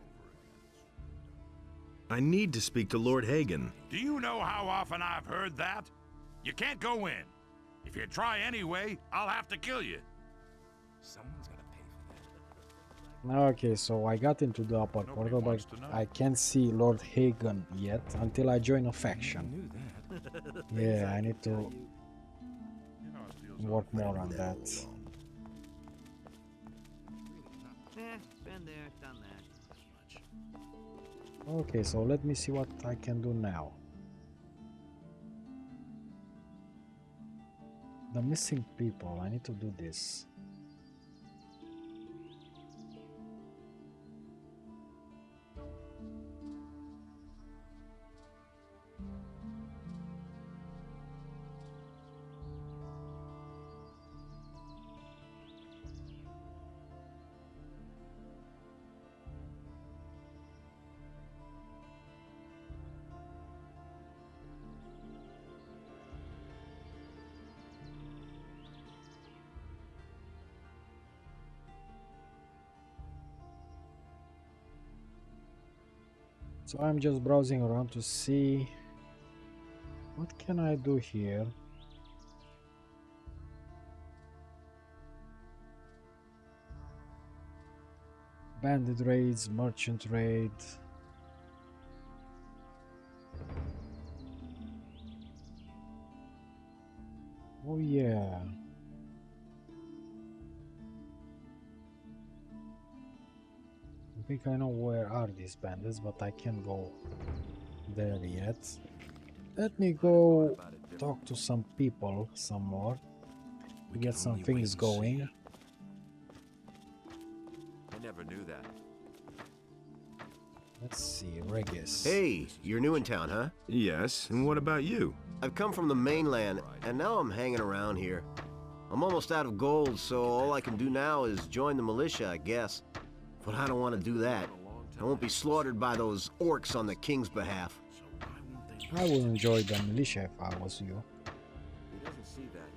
I need to speak to Lord Hagen. Do you know how often I've heard that? You can't go in. If you try anyway, I'll have to kill you. Someone's gotta pay for that. Okay, so I got into the upper quarter, but I can't see Lord Hagen yet until I join a faction. Yeah, I need to work more on that. Been there, done that. Okay, so let me see what I can do now. The missing people, I need to do this. So I'm just browsing around to see what can I do here. Bandit raids, merchant raid. Oh yeah. I think I know where are these bandits, but I can't go there yet. Let me go talk to some people some more. We get some things going. I never knew that. Let's see, Regis. Hey, you're new in town, huh? Yes, and what about you? I've come from the mainland, and now I'm hanging around here. I'm almost out of gold, so all I can do now is join the militia, I guess. But I don't want to do that. I won't be slaughtered by those orcs on the king's behalf. I would enjoy the militia if I was you.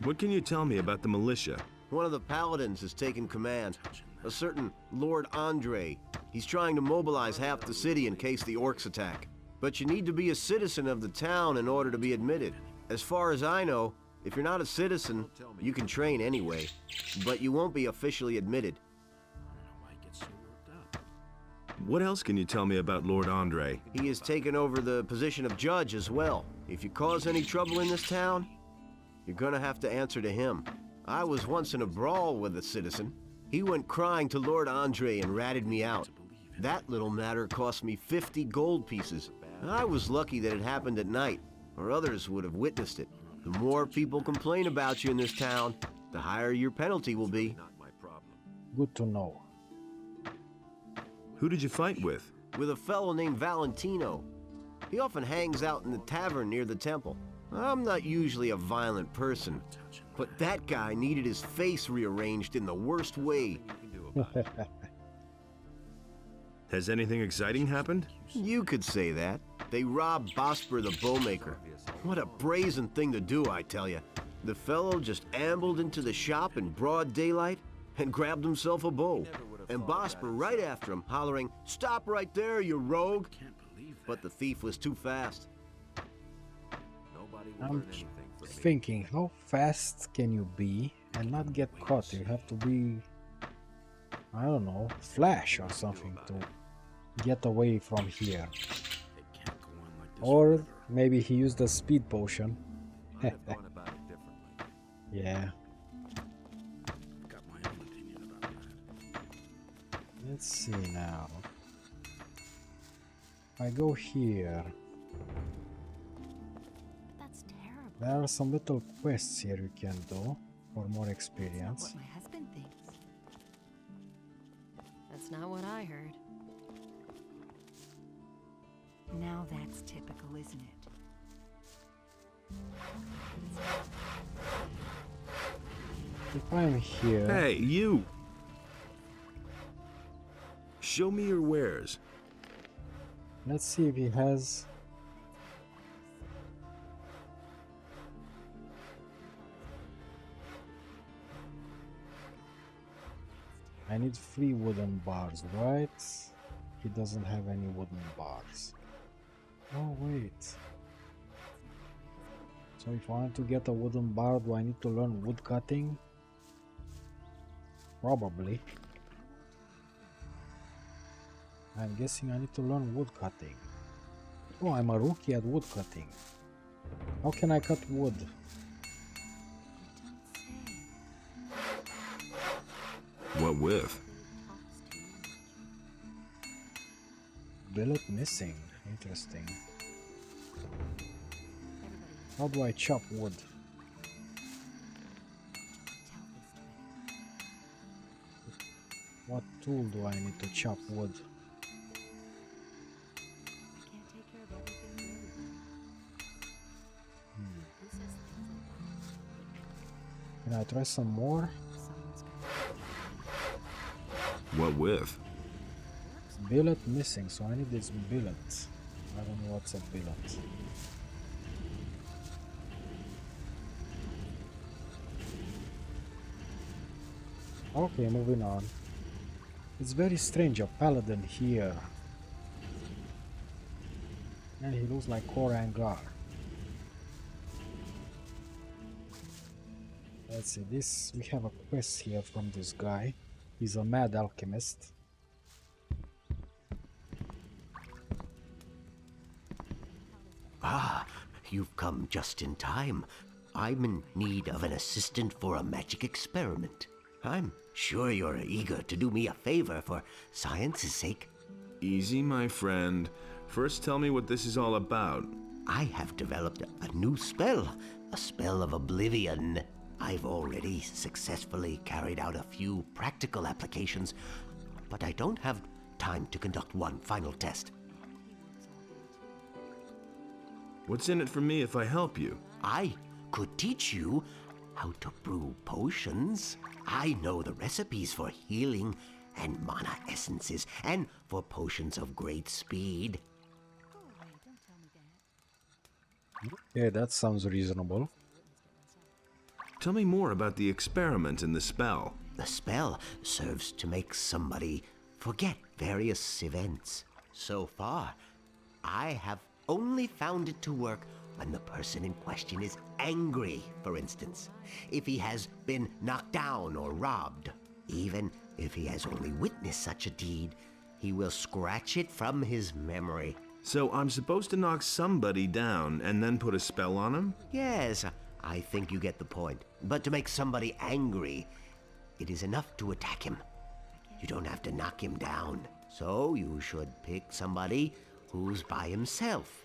What can you tell me about the militia? One of the paladins has taken command. A certain Lord Andre. He's trying to mobilize half the city in case the orcs attack. But you need to be a citizen of the town in order to be admitted. As far as I know, If you're not a citizen, you can train anyway, but you won't be officially admitted. What else can you tell me about Lord Andre? He has taken over the position of judge as well. If you cause any trouble in this town, you're gonna have to answer to him. I was once in a brawl with a citizen. He went crying to Lord Andre and ratted me out. That little matter cost me 50 gold pieces. I was lucky that it happened at night, or others would have witnessed it. The more people complain about you in this town, the higher your penalty will be. Good to know. Who did you fight with? With a fellow named Valentino. He often hangs out in the tavern near the temple. I'm not usually a violent person, but that guy needed his face rearranged in the worst way. Has anything exciting happened? You could say that. They robbed Bosper the bowmaker. What a brazen thing to do, I tell you. The fellow just ambled into the shop in broad daylight and grabbed himself a bow. And Bosper right after him, hollering, "Stop right there, you rogue!" But the thief was too fast. I'm thinking, how fast can you be and not get caught? You have to be, I don't know, Flash or something to get away from here. Or maybe he used a speed potion. Yeah. Let's see now. If I go here, That's terrible. there are some little quests here you can do for more experience. What my husband thinks. That's not what I heard. Now that's typical, isn't it? If I'm here... Hey, you! Show me your wares. Let's see if he has... I need 3 wooden bars, right? He doesn't have any wooden bars. Oh, wait. So if I want to get a wooden bar, do I need to learn wood cutting? Probably. I'm guessing I need to learn wood cutting. Oh, I'm a rookie at wood cutting. How can I cut wood? What with? Billet missing. Interesting. How do I chop wood? What tool do I need to chop wood? Can I try some more? What with? Billet missing, so I need this billet. I don't know what's a billet. Okay, moving on. It's very strange, a paladin here. And he looks like Korangar. Let's see, this, we have a quest here from this guy. He's a mad alchemist. Ah, you've come just in time. I'm in need of an assistant for a magic experiment. I'm sure you're eager to do me a favor for science's sake. Easy, my friend. First tell me what this is all about. I have developed a new spell, a spell of Oblivion. I've already successfully carried out a few practical applications, but I don't have time to conduct one final test. What's in it for me if I help you? I could teach you how to brew potions. I know the recipes for healing and mana essences, and for potions of great speed. Yeah, that sounds reasonable. Tell me more about the experiment and the spell. The spell serves to make somebody forget various events. So far, I have only found it to work when the person in question is angry, for instance. If he has been knocked down or robbed. Even if he has only witnessed such a deed, he will scratch it from his memory. So I'm supposed to knock somebody down and then put a spell on him? Yes, I think you get the point. But to make somebody angry, it is enough to attack him. You don't have to knock him down. So you should pick somebody who's by himself.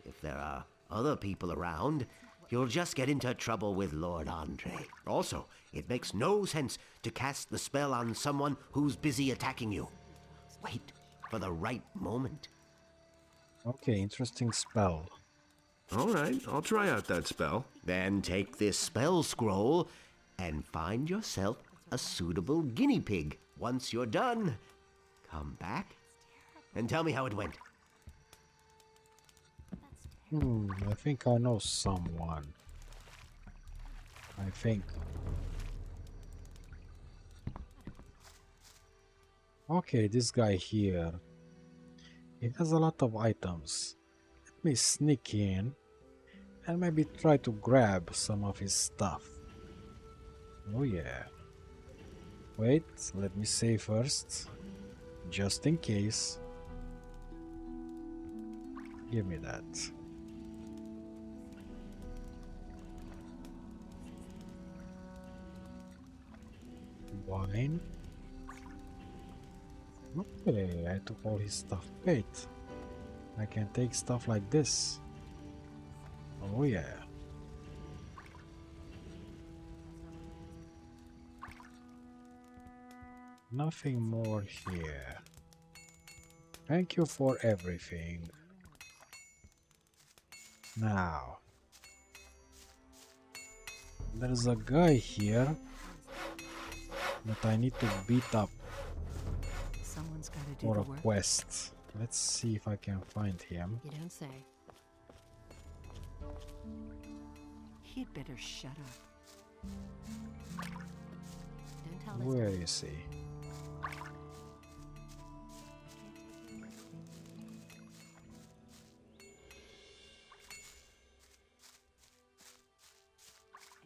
If there are other people around, you'll just get into trouble with Lord Andre. Also, it makes no sense to cast the spell on someone who's busy attacking you. Wait for the right moment. Okay, interesting spell. Alright, I'll try out that spell. Then take this spell scroll and find yourself a suitable guinea pig. Once you're done, come back and tell me how it went. I think I know someone. I think. Okay, this guy here. He has a lot of items. Let me sneak in and maybe try to grab some of his stuff. Oh yeah. Wait, let me say first. Just in case. Give me that. Wine. Okay, I took all his stuff. Wait, I can take stuff like this. Oh yeah. Nothing more here. Thank you for everything. Now, there's a guy here that I need to beat up for a quest. Let's see if I can find him. You don't say. He'd better shut up. Don't tell Where is he?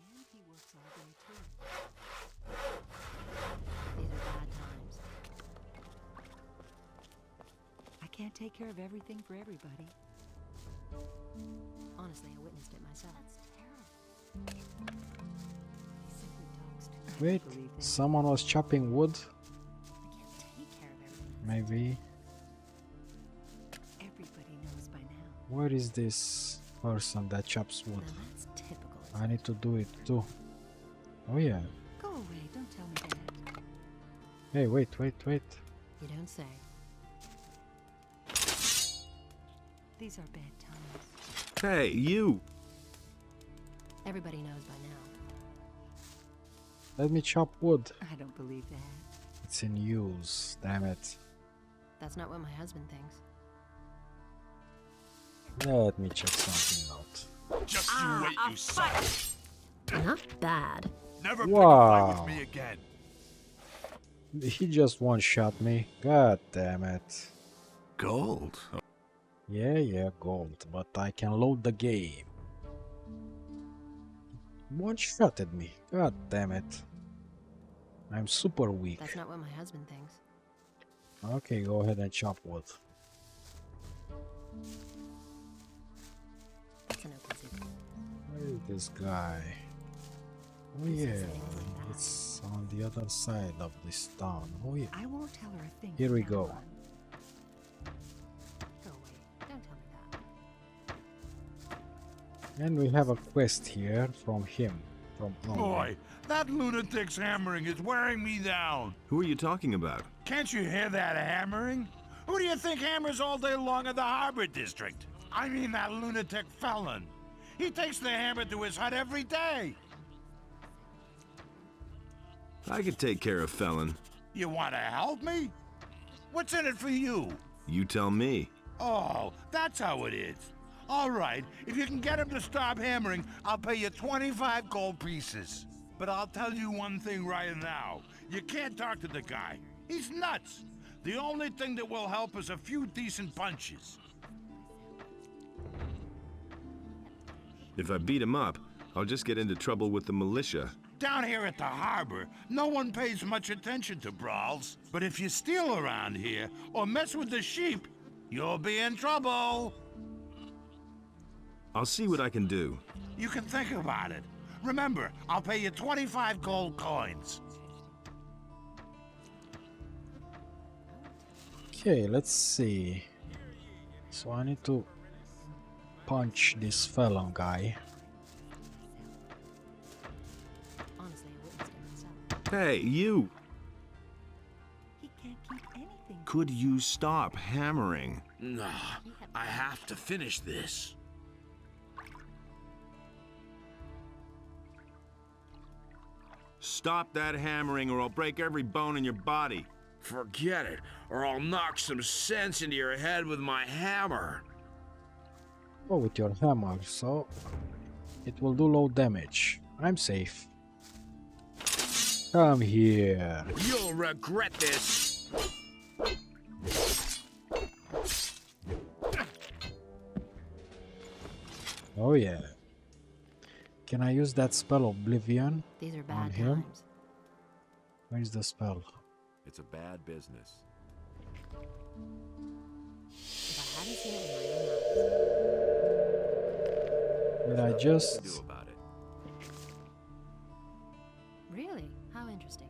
And he works all day too. These are bad times. I can't take care of everything for everybody. Honestly, I witnessed it myself. That's terrible. He simply talks too much. Wait, someone was chopping wood? I can't take care of everything. Maybe. Everybody knows by now. Where is this person that chops wood? Now that's typical. I need to do it too. Oh yeah. Go away, don't tell me that. Hey, wait. You don't say. These are bad times. Hey, you! Everybody knows by now. Let me chop wood. I don't believe that. It's in use, damn it. That's not what my husband thinks. Let me check something out. Just you wait, you son. Not bad. Never pick a fight Wow. with me again. He just one-shot me. God damn it. Gold? Yeah, gold. But I can load the game. One-shotted me. God damn it. I'm super weak. That's not what my husband thinks. Okay, go ahead and chop wood. It's an open secret. Where is this guy? Oh yeah, it's on the other side of this town. Oh yeah. I won't tell her a thing. Here we from go. now on. Go away. Don't tell me that. And we have a quest here from him. From Alwin. Boy, that lunatic's hammering is wearing me down. Who are you talking about? Can't you hear that hammering? Who do you think hammers all day long in the Harbor District? I mean that lunatic felon. He takes the hammer to his hut every day. I could take care of Felon. You want to help me? What's in it for you? You tell me. Oh, that's how it is. All right, if you can get him to stop hammering, I'll pay you 25 gold pieces. But I'll tell you one thing right now. You can't talk to the guy. He's nuts. The only thing that will help is a few decent punches. If I beat him up, I'll just get into trouble with the militia. Down here at the harbor, no one pays much attention to brawls. But if you steal around here or mess with the sheep, you'll be in trouble. I'll see what I can do. You can think about it. Remember, I'll pay you 25 gold coins. Okay, let's see. So I need to punch this felon guy. Hey, you! He can't keep anything. Could you stop hammering? Nah, I have to finish this. Stop that hammering or I'll break every bone in your body. Forget it, or I'll knock some sense into your head with my hammer. Oh, with your hammer, so it will do low damage. I'm safe. Come here. You'll regret this. Oh yeah. Can I use that spell Oblivion These are on bad him? times. Where is the spell? It's a bad business. If I hadn't seen it with my own eyes. Did I just... Do about it. Really? How interesting.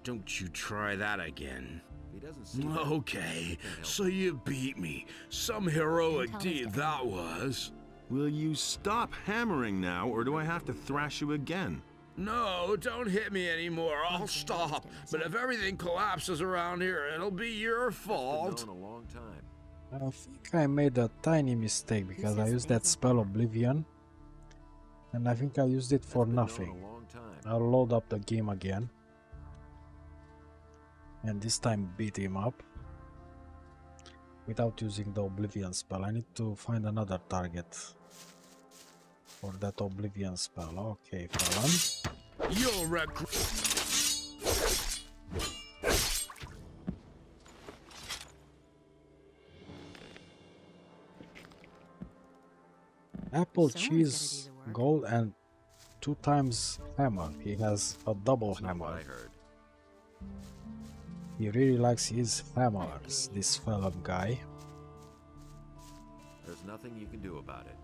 Don't you try that again. He doesn't see Okay, so you beat me. Some heroic Tell us deed to that was. Will you stop hammering now or do I have to thrash you again? No, don't hit me anymore. I'll stop. But if everything collapses around here, it'll be your fault. Known a long time. I think I made a tiny mistake because I used that spell Oblivion. And I think I used it for nothing. A long time. I'll load up the game again. And this time beat him up. Without using the Oblivion spell. I need to find another target for that Oblivion spell. Okay, felon. You'll regret. Apple, Someone's cheese, gotta do the work. gold, and 2 times hammer. He has a double hammer. I heard. He really likes his hammers, this felon guy. There's nothing you can do about it.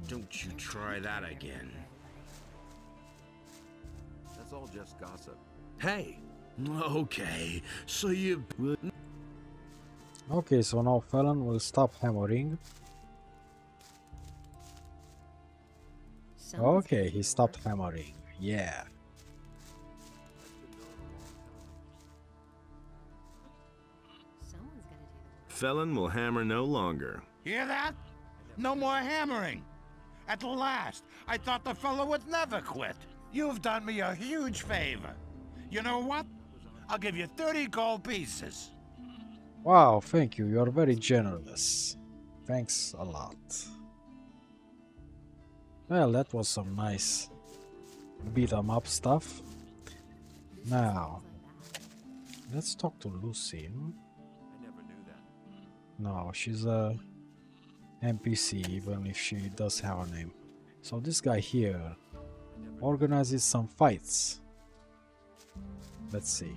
Don't you try that again. That's all just gossip. Hey. Okay, so you... Okay, so now felon will stop hammering. Someone's Okay, gotta do he the stopped work. hammering. Yeah. Someone's gotta do the work. Felon will hammer no longer. Hear that? No more hammering. At last, I thought the fellow would never quit. You've done me a huge favor. You know what? I'll give you 30 gold pieces. Wow, thank you. You're very generous. Thanks a lot. Well, that was some nice beat 'em up stuff. Now, let's talk to Lucy. I never knew that. No, she's a NPC, even if she does have a name. So this guy here organizes some fights. Let's see.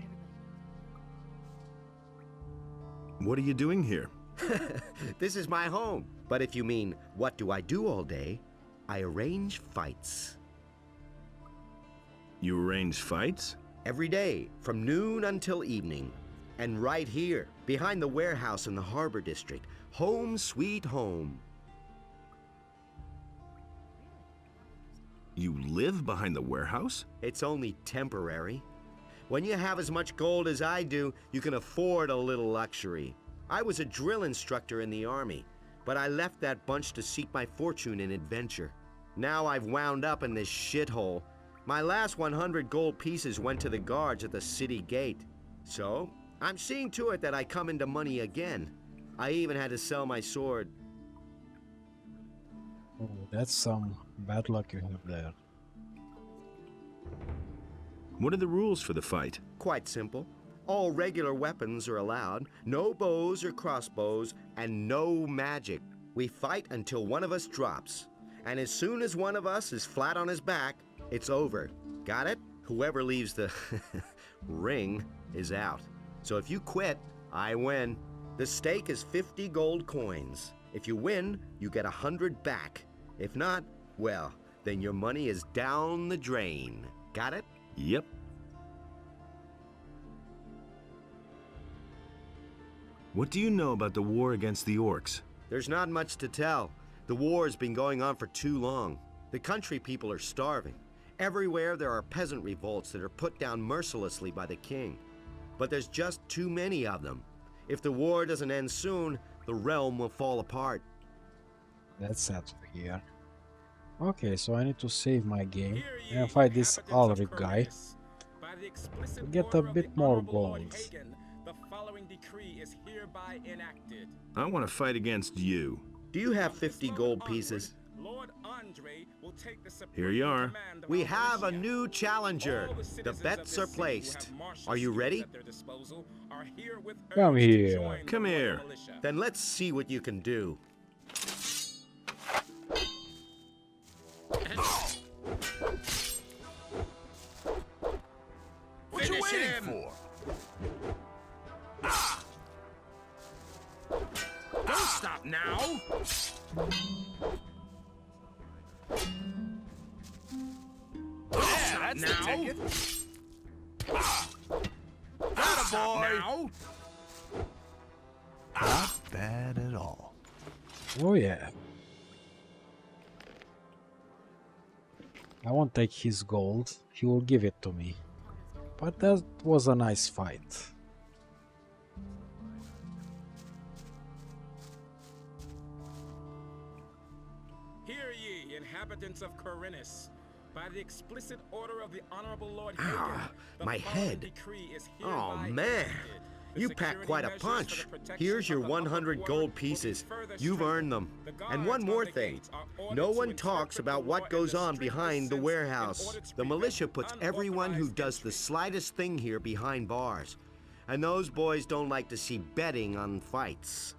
What are you doing here? This is my home. But if you mean, what do I do all day? I arrange fights. You arrange fights? Every day, from noon until evening. And right here, behind the warehouse in the harbor district. Home sweet home. You live behind the warehouse? It's only temporary. When you have as much gold as I do, you can afford a little luxury. I was a drill instructor in the army, but I left that bunch to seek my fortune in adventure. Now I've wound up in this shithole. My last 100 gold pieces went to the guards at the city gate. So, I'm seeing to it that I come into money again. I even had to sell my sword. Oh, that's some bad luck you have there. What are the rules for the fight? Quite simple. All regular weapons are allowed, no bows or crossbows, and no magic. We fight until one of us drops. And as soon as one of us is flat on his back, it's over. Got it? Whoever leaves the ring is out. So if you quit, I win. The stake is 50 gold coins. If you win, you get 100 back. If not, well, then your money is down the drain. Got it? Yep. What do you know about the war against the orcs? There's not much to tell. The war's been going on for too long. The country people are starving. Everywhere there are peasant revolts that are put down mercilessly by the king. But there's just too many of them. If the war doesn't end soon, the realm will fall apart. That's sad to hear. Okay, so I need to save my game and fight this Alrik guy to get a bit more gold. The following decree is hereby enacted. I want to fight against you. Do you have 50 gold pieces? Lord Andre will take the Here you are. We have a new challenger. The bets are placed. Are you ready? Come here. Come here. Then let's see what you can do. What you waiting for? Don't stop now! Yeah, that's the ticket. Attaboy! Now! Not bad at all. Oh yeah. I won't take his gold. He will give it to me. But that was a nice fight. Hear ye, inhabitants of Khorinis. By the explicit order of the Honorable Lord Hagen, the my following head. decree is Oh hereby man, enacted. The you packed security quite a measures punch. for the protection Here's your of the upper 100 quarter gold will be pieces. further You've strengthened. earned them. The And guards one more on the thing. gates are ordered No to one interpret talks the about law what in goes the on strictest behind the sense in warehouse. order to The prevent militia puts everyone who unauthorized does the slightest thing here behind bars. And those boys don't like to see betting on fights.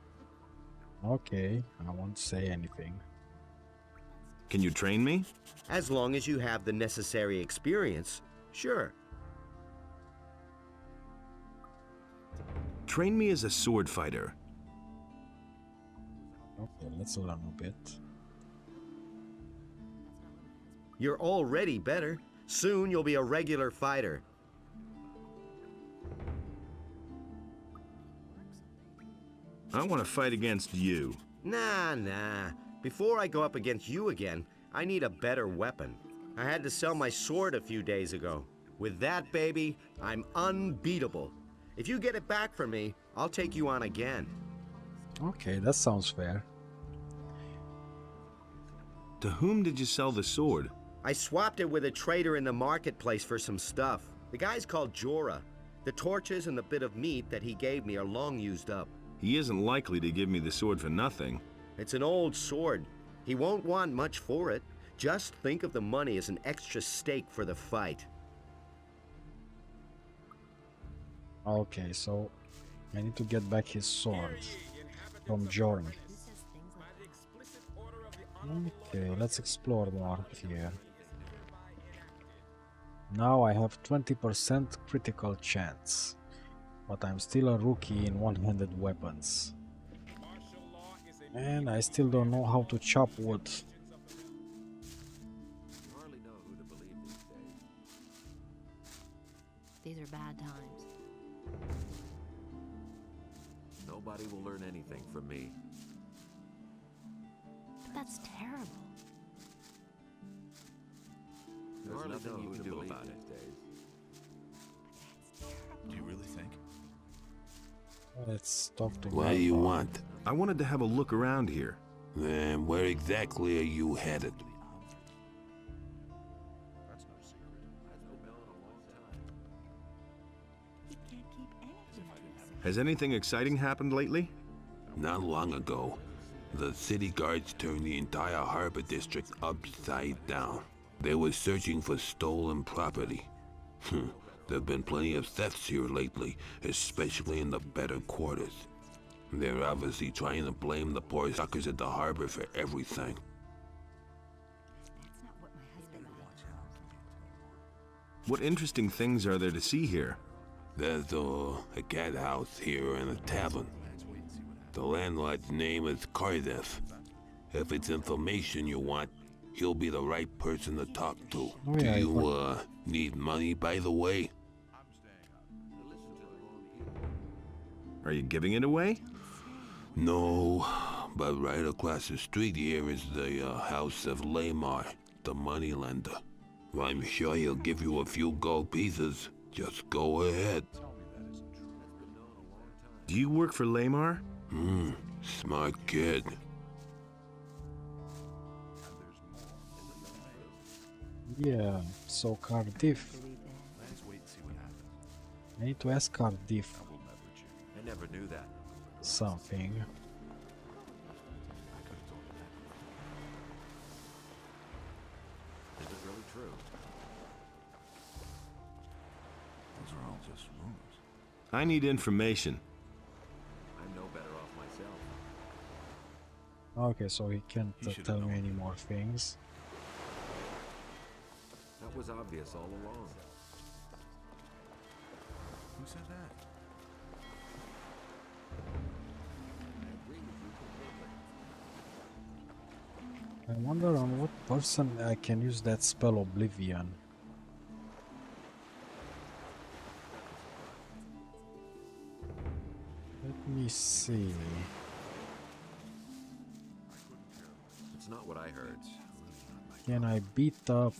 Okay, I won't say anything. Can you train me? As long as you have the necessary experience, sure. Train me as a sword fighter. Okay, let's learn a bit. You're already better. Soon you'll be a regular fighter. I want to fight against you. Nah. Before I go up against you again, I need a better weapon. I had to sell my sword a few days ago. With that, baby, I'm unbeatable. If you get it back from me, I'll take you on again. Okay, that sounds fair. To whom did you sell the sword? I swapped it with a trader in the marketplace for some stuff. The guy's called Jorah. The torches and the bit of meat that he gave me are long used up. He isn't likely to give me the sword for nothing. It's an old sword. He won't want much for it. Just think of the money as an extra stake for the fight. Okay, so I need to get back his sword from Jorah. Okay, let's explore more here. Now I have 20% critical chance, but I'm still a rookie in one-handed weapons. And I still don't know how to chop wood. These are bad times. Nobody will learn anything from me. But that's terrible. There's nothing you can do about it. Do you really think? Let's talk to What do you want? I wanted to have a look around here. Then where exactly are you headed? Has anything exciting happened lately? Not long ago, the city guards turned the entire harbor district upside down. They were searching for stolen property. There have been plenty of thefts here lately, especially in the better quarters. They're obviously trying to blame the poor suckers at the harbor for everything. What interesting things are there to see here? There's a cat house here and a tavern. The landlord's name is Khorinis. If it's information you want, he'll be the right person to talk to. Oh, Do yeah, you, need money, by the way? Are you giving it away? No, but right across the street here is the house of Lamar, the moneylender. I'm sure he'll give you a few gold pieces. Just go ahead. Do you work for Lamar? Smart kid. Yeah, so Cardiff. I need to ask Cardiff I never knew that. something. Is it really true? Those are all just rumors. I need information. I'm no better off myself. Okay, so he can't tell me any more things. That was obvious all along. Who said that? I wonder on what person I can use that spell Oblivion. Let me see. It's not what I heard. Can I beat up?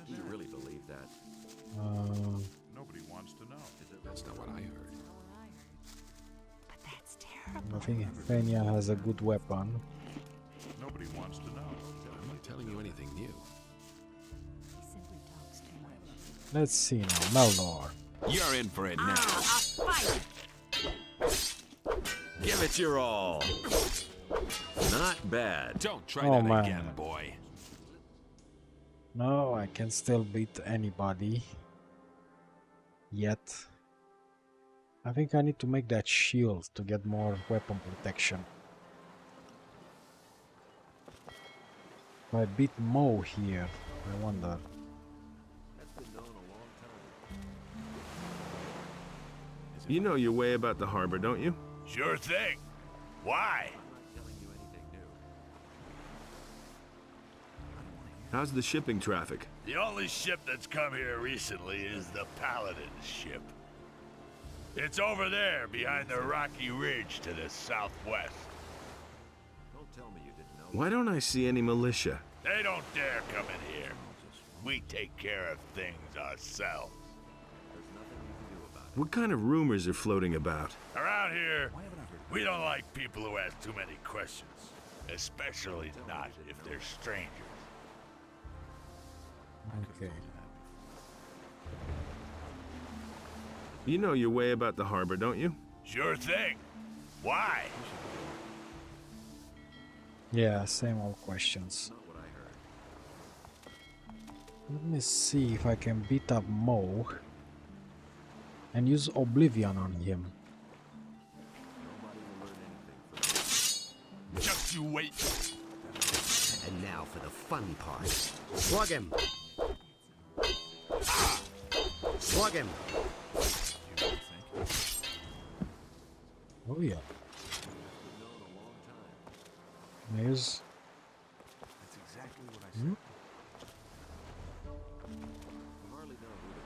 Do you really believe that? Nobody wants to know. That's not what I heard. I think Fenia has a good weapon. Nobody wants to know. I'm not telling you anything new. Let's see now, Meldor. You're in for it now. Give it your all. Not bad. Don't try Oh, that man. again, boy. No, I can still beat anybody. Yet. I think I need to make that shield to get more weapon protection. If I beat Mo here, I wonder. You know your way about the harbor, don't you? Sure thing. Why? How's the shipping traffic? The only ship that's come here recently is the Paladin ship. It's over there behind the rocky ridge to the southwest. Don't tell me you didn't know. Why don't I see any militia? They don't dare come in here. We take care of things ourselves. There's nothing you can do about it. What kind of rumors are floating about? Around here, we don't like people who ask too many questions. Especially not if they're strangers. Okay. You know your way about the harbor, don't you? Sure thing. Why? Yeah, same old questions. Let me see if I can beat up Mo and use Oblivion on him. Just you wait. And now for the fun part. Slug him! Slug him! Oh yeah. There's... That's exactly what I said. You hardly know who to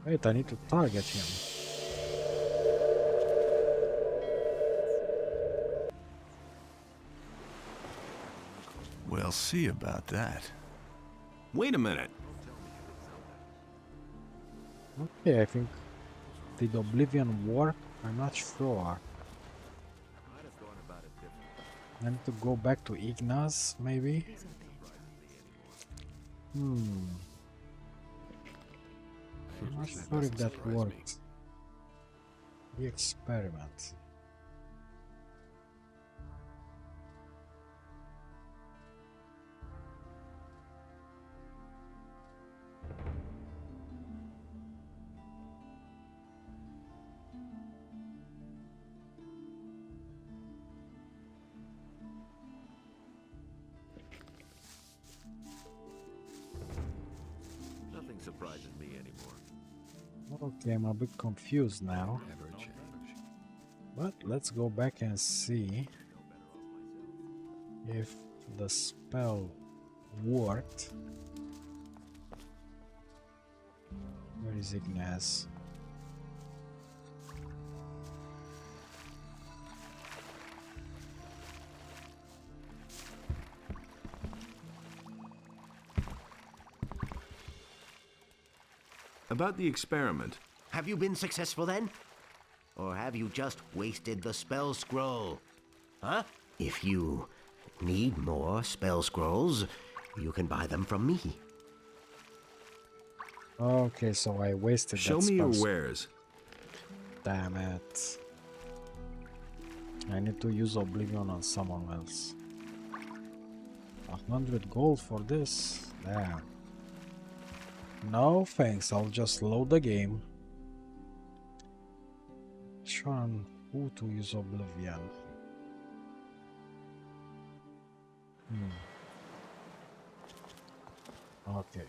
believe. Wait, I need to target him. We'll see about that. Wait a minute. Okay, I think... Did Oblivion work? I'm not sure. I'd have gone about it differently. I need to go back to Ignaz, maybe? I'm not sure if that worked. The experiment. Okay, I'm a bit confused now. But let's go back and see if the spell worked. Where is Ignaz? About the experiment. Have you been successful then? Or have you just wasted the spell scroll? Huh? If you need more spell scrolls, you can buy them from me. Okay, so I wasted Show that me your spell. wares. Damn it. I need to use Oblivion on someone else. 100 gold for this? Damn. No thanks, I'll just load the game. Show on who to use Oblivion. Okay.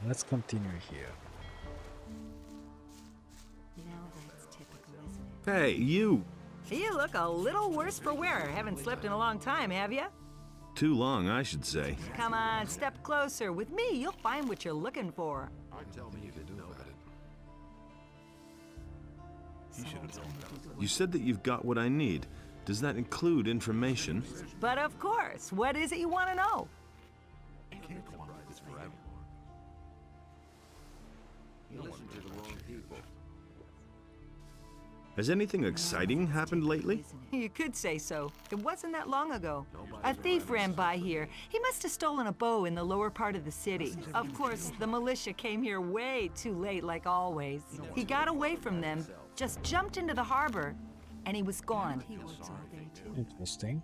Let's continue here. Now that's typical, isn't it? Hey, you! You look a little worse for wear. Haven't slept in a long time, have you? Too long, I should say. Come on, step closer. With me, you'll find what you're looking for. Tell me you didn't know about it. You said that you've got what I need. Does that include information? But of course, what is it you want to know? You listen to the wrong people. Has anything exciting happened lately? You could say so. It wasn't that long ago. A thief ran by here. He must have stolen a bow in the lower part of the city. Of course, the militia came here way too late, like always. He got away from them, just jumped into the harbor, and he was gone. Interesting.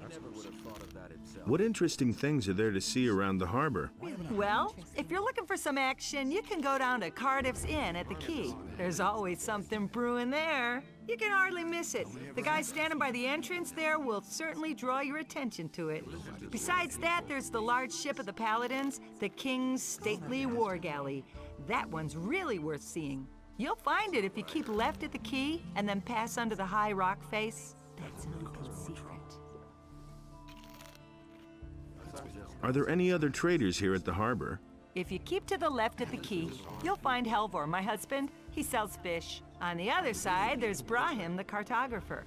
Never would have thought of that himself. What interesting things are there to see around the harbor? Well, if you're looking for some action, you can go down to Cardiff's Inn at the quay. There's always something brewing there. You can hardly miss it. The guy standing by the entrance there will certainly draw your attention to it. Besides that, there's the large ship of the Paladins, the King's stately war galley. That one's really worth seeing. You'll find it if you keep left at the quay and then pass under the high rock face. That's an open secret. Are there any other traders here at the harbor? If you keep to the left at the quay, you'll find Helvor, my husband. He sells fish. On the other side, there's Brahim, the cartographer.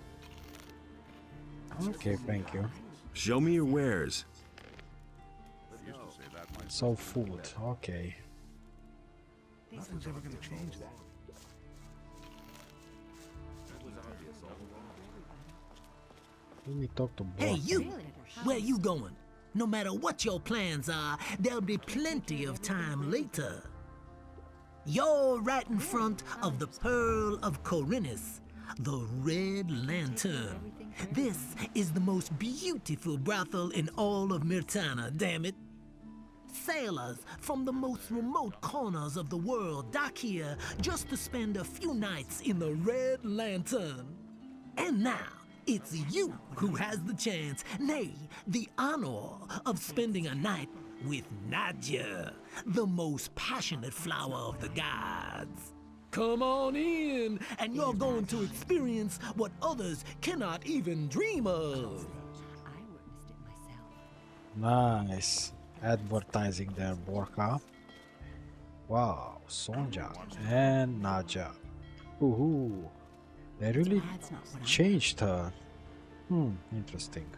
Okay, thank you. Show me your wares. So food, okay. Nothing's ever gonna change that. Let me talk to Hey, Bartok. you! Where you going? No matter what your plans are, there'll be plenty of time later. You're right in front of the Pearl of Khorinis, the Red Lantern. This is the most beautiful brothel in all of Myrtana, damn it. Sailors from the most remote corners of the world dock here just to spend a few nights in the Red Lantern. And now, it's you who has the chance, nay, the honor of spending a night with Nadja, the most passionate flower of the gods. Come on in, and you're going to experience what others cannot even dream of. Nice. Advertising there, Borka. Wow, Sonja and Nadja. Woohoo. They really changed her. Interesting.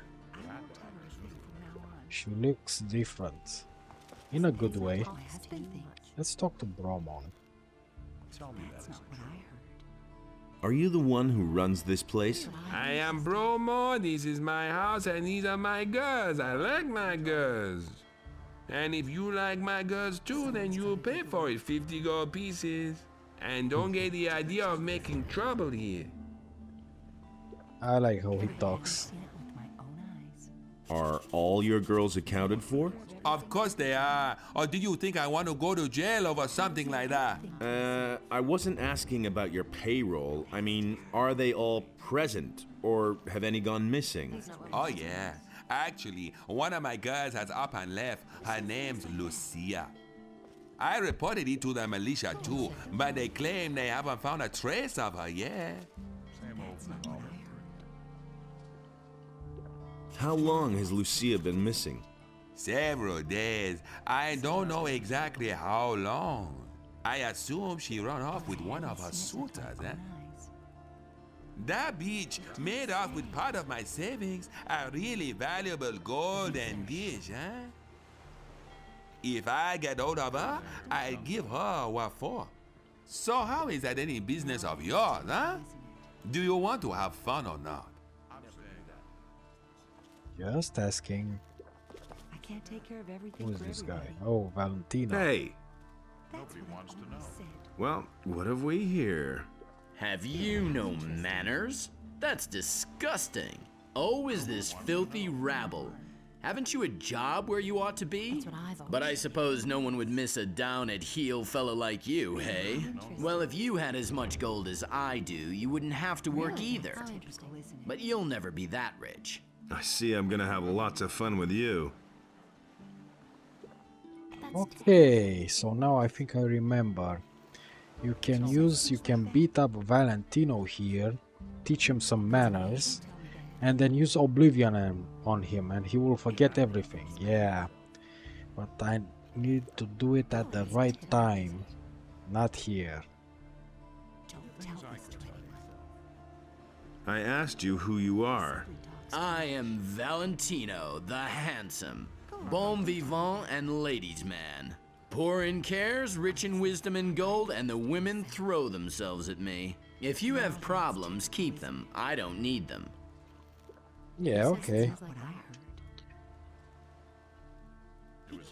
She looks different. In a good way. Let's talk to Bromon. Are you the one who runs this place? I am Bromo, this is my house, and these are my girls. I like my girls. And if you like my girls too, then you'll pay for it, 50 gold pieces. And don't get the idea of making trouble here. I like how he talks. Are all your girls accounted for? Of course they are. Or do you think I want to go to jail over something like that? I wasn't asking about your payroll. I mean, are they all present? Or have any gone missing? Oh yeah. Actually, one of my girls has up and left. Her name's Lucia. I reported it to the militia too, but they claim they haven't found a trace of her yet. How long has Lucia been missing? Several days. I don't know exactly how long. I assume she ran off with one of her suitors, eh? That bitch made off with part of my savings, a really valuable gold and dish, huh? If I get hold of her, I'll give her what for. So how is that any business of yours, huh? Do you want to have fun or not? Just asking. I can't take care of everything. Who is for this everybody. guy? Oh, Valentino. Hey. That's what wants to know. Well, what have we here? Have you no manners? That's disgusting. Oh, is this filthy rabble? Haven't you a job where you ought to be? That's what I thought. But I suppose no one would miss a down-at-heel fellow like you, hey? Well, if you had as much gold as I do, you wouldn't have to work either. How interesting, isn't it? But you'll never be that rich. I see I'm gonna have lots of fun with you. Okay, so now I think I remember. You can beat up Valentino here, teach him some manners, and then use Oblivion on him and he will forget everything. Yeah, but I need to do it at the right time, not here. I asked you who you are. I am Valentino, the handsome, bon vivant and ladies' man. Poor in cares, rich in wisdom and gold, and the women throw themselves at me. If you have problems, keep them. I don't need them. Yeah, okay.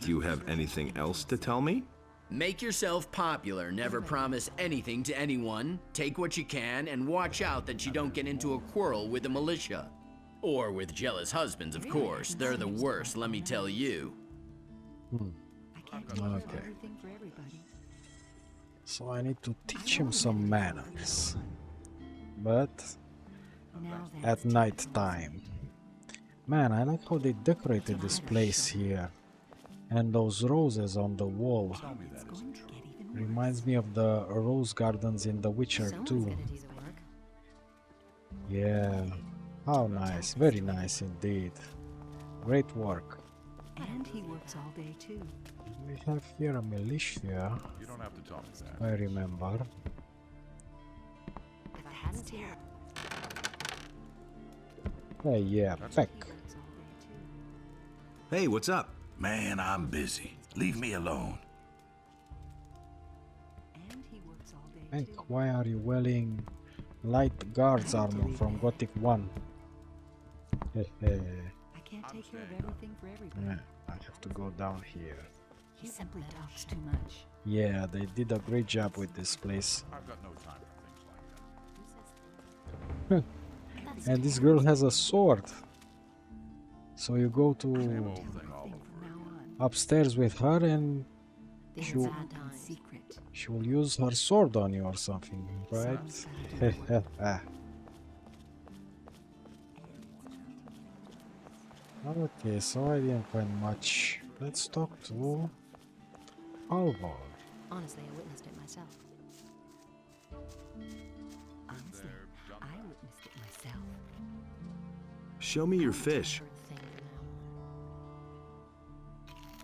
Do you have anything else to tell me? Make yourself popular, never promise anything to anyone, take what you can, and watch out that you don't get into a quarrel with the militia. Or with jealous husbands, of course. They're the worst, let me tell you. Okay. So I need to teach him some manners. But at night time. Man, I like how they decorated this place here. And those roses on the wall. Reminds me of the rose gardens in The Witcher 2. Yeah. How nice. Very nice indeed. Great work. And he works all day too. We have here a militia. You don't have to tell me that. I remember. That's here. Hey, yeah, Peck. Hey, what's up? Man, I'm busy. Leave me alone. And he works all day Peck, too. why are you wearing light guards armor from Gothic 1? I can't take care of everything for everybody. Yeah, I have to go down here. He simply talks too much. Yeah, they did a great job with this place. I've got no time for things like that. And this girl has a sword. So you go to upstairs with her and she will use her sword on you or something, right? Okay, so I didn't find much. Let's talk to Alwin. Honestly, I witnessed it myself. Honestly, I witnessed it myself. Show me your fish.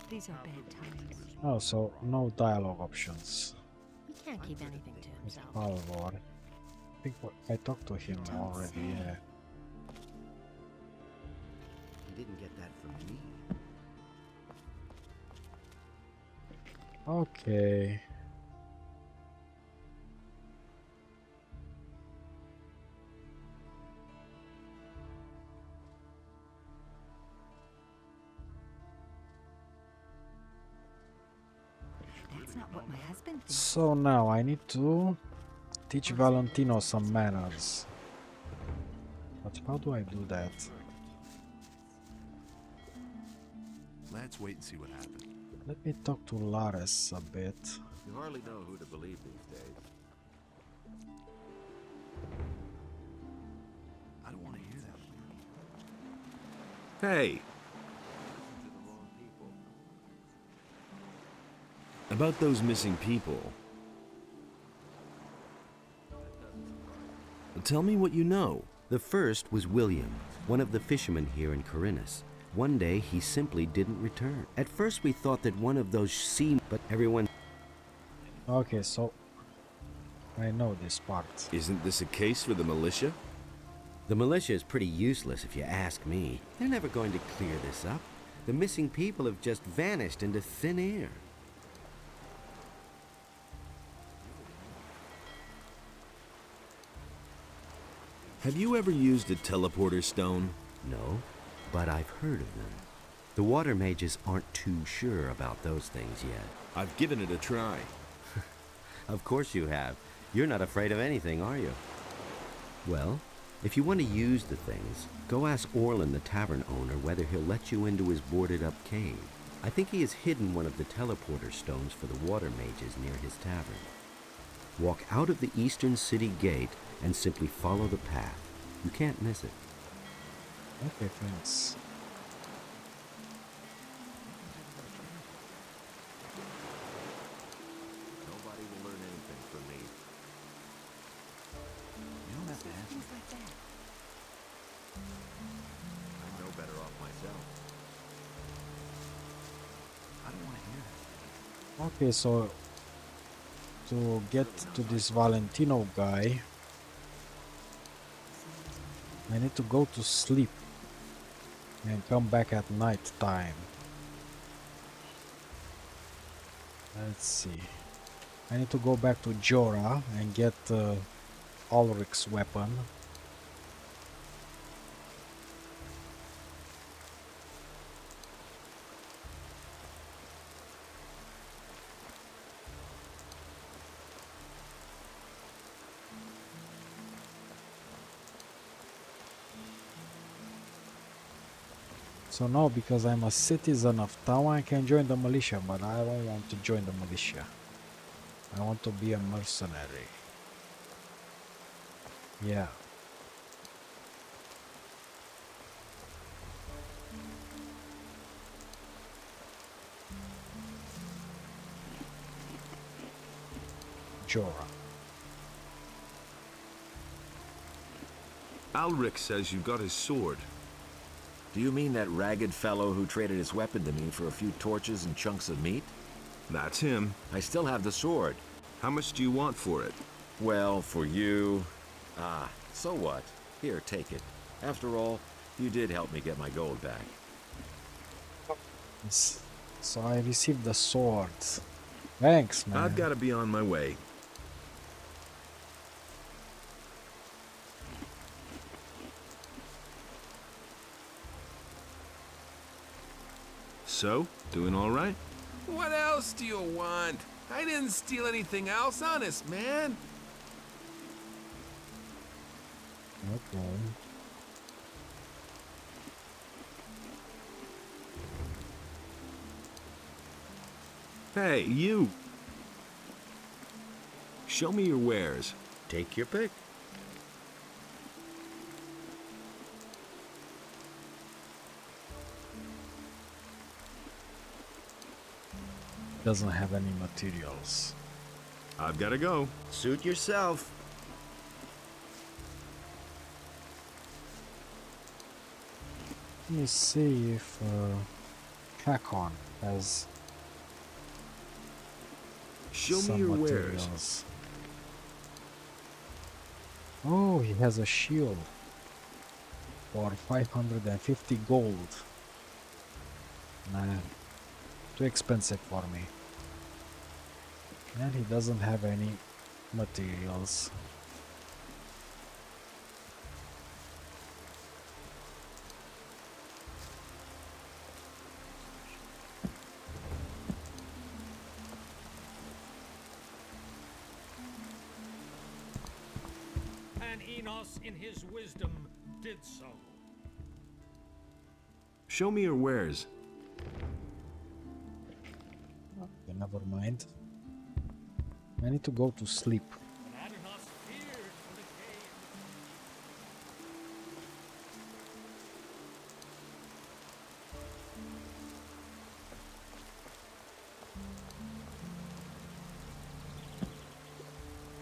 These are bad times. Oh, so no dialogue options. He can't keep anything to With himself. Alwin. I think I talked to him already, yeah. You didn't get that from me. Okay. That's not what my husband thinks. So now I need to teach Valentino some manners. But how do I do that? Let's wait and see what happens. Let me talk to Lares a bit. You hardly know who to believe these days. I don't want to hear that. Hey. About those missing people. Tell me what you know. The first was William, one of the fishermen here in Khorinis. One day, he simply didn't return. At first, we thought that one of those but everyone... Okay, so I know this part. Isn't this a case for the militia? The militia is pretty useless if you ask me. They're never going to clear this up. The missing people have just vanished into thin air. Have you ever used a teleporter stone? No, but I've heard of them. The water mages aren't too sure about those things yet. I've given it a try. Of course you have. You're not afraid of anything, are you? Well, if you want to use the things, go ask Orlin, the tavern owner, whether he'll let you into his boarded-up cave. I think he has hidden one of the teleporter stones for the water mages near his tavern. Walk out of the eastern city gate and simply follow the path. You can't miss it. Okay, thanks. Nobody will learn anything from me. You don't have to answer. Things like that. I'm no better off myself. I don't want to hear that. Okay, so to get to this Valentino guy, I need to go to sleep and come back at night time. Let's see. I need to go back to Jorah and get Alrik's weapon. So now, because I'm a citizen of town, I can join the militia, but I don't want to join the militia. I want to be a mercenary. Yeah. Jorah. Alrik says you got his sword. Do you mean that ragged fellow who traded his weapon to me for a few torches and chunks of meat? That's him. I still have the sword. How much do you want for it? Well, for you... Ah, so what? Here, take it. After all, you did help me get my gold back. So I received the sword. Thanks, man. I've got to be on my way. So, doing all right? What else do you want? I didn't steal anything else, honest, man. Okay. Hey, you! Show me your wares. Take your pick. Doesn't have any materials. I've got to go. Suit yourself. Let me see if Kakon has Show some me your materials. wares. Oh, he has a shield for 550 gold. Nah, too expensive for me. And he doesn't have any materials. And Enos, in his wisdom, did so. Show me your wares. Okay, never mind. I need to go to sleep.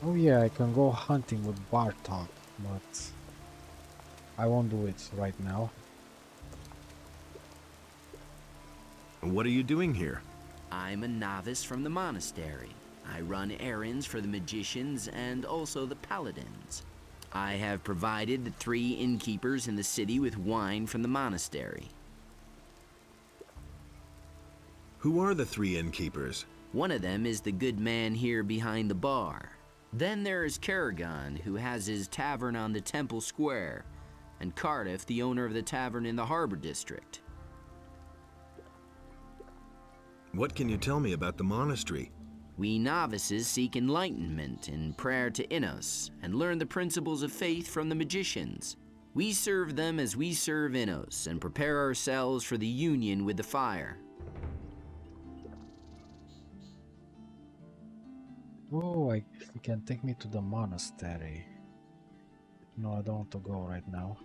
Oh yeah, I can go hunting with Bartok, but I won't do it right now. What are you doing here? I'm a novice from the monastery. I run errands for the magicians and also the paladins. I have provided the 3 innkeepers in the city with wine from the monastery. Who are the 3 innkeepers? One of them is the good man here behind the bar. Then there is Karagon, who has his tavern on the Temple Square, and Cardiff, the owner of the tavern in the Harbor District. What can you tell me about the monastery? We novices seek enlightenment in prayer to Ignaz and learn the principles of faith from the magicians. We serve them as we serve Ignaz and prepare ourselves for the union with the fire. Oh, you can take me to the monastery. No, I don't want to go right now.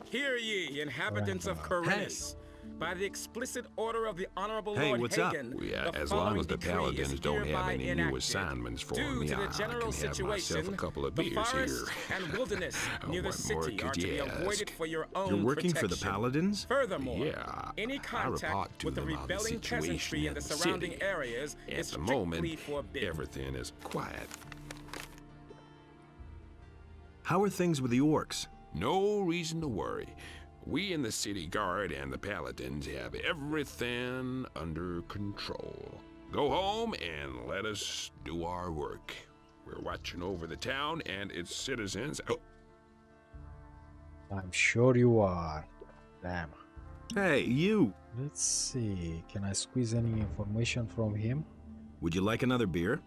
Hear ye, inhabitants of Khorinis. By the explicit order of the Honorable Hey, Lord what's Hagen, up? As long as the paladins don't have any new assignments for me, I can have myself a couple of beers here. And wilderness near the city are to be avoided for your own You're working protection. for the paladins? Furthermore, Yeah, any I report contact to with the them on the rebelling situation peasantry in the the surrounding city. areas At is the moment, strictly forbidden. everything is quiet. How are things with the orcs? No reason to worry. We in the city guard and the paladins have everything under control. Go home and let us do our work. We're watching over the town and its citizens. Oh. I'm sure you are. Damn. Hey, you! Let's see. Can I squeeze any information from him? Would you like another beer?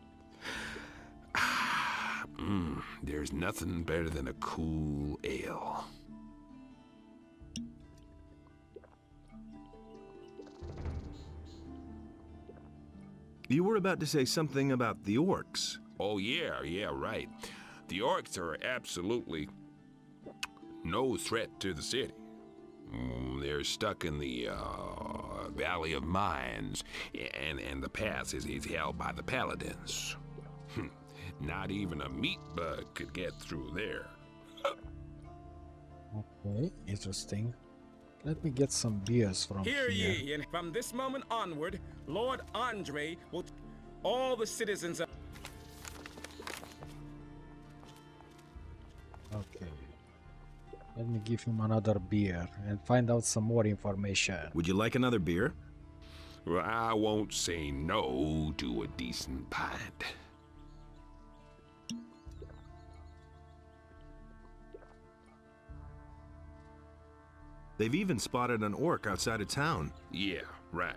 There's nothing better than a cool ale. You were about to say something about the orcs. Oh, yeah, right. The orcs are absolutely no threat to the city. They're stuck in the Valley of Mines, and the pass is held by the paladins. Not even a meat bug could get through there. Okay, interesting. Let me get some beers from Hear here. ye, and from this moment onward, Lord Andre will all the citizens of... Okay. Let me give him another beer and find out some more information. Would you like another beer? Well, I won't say no to a decent pint. They've even spotted an orc outside of town. Yeah, right.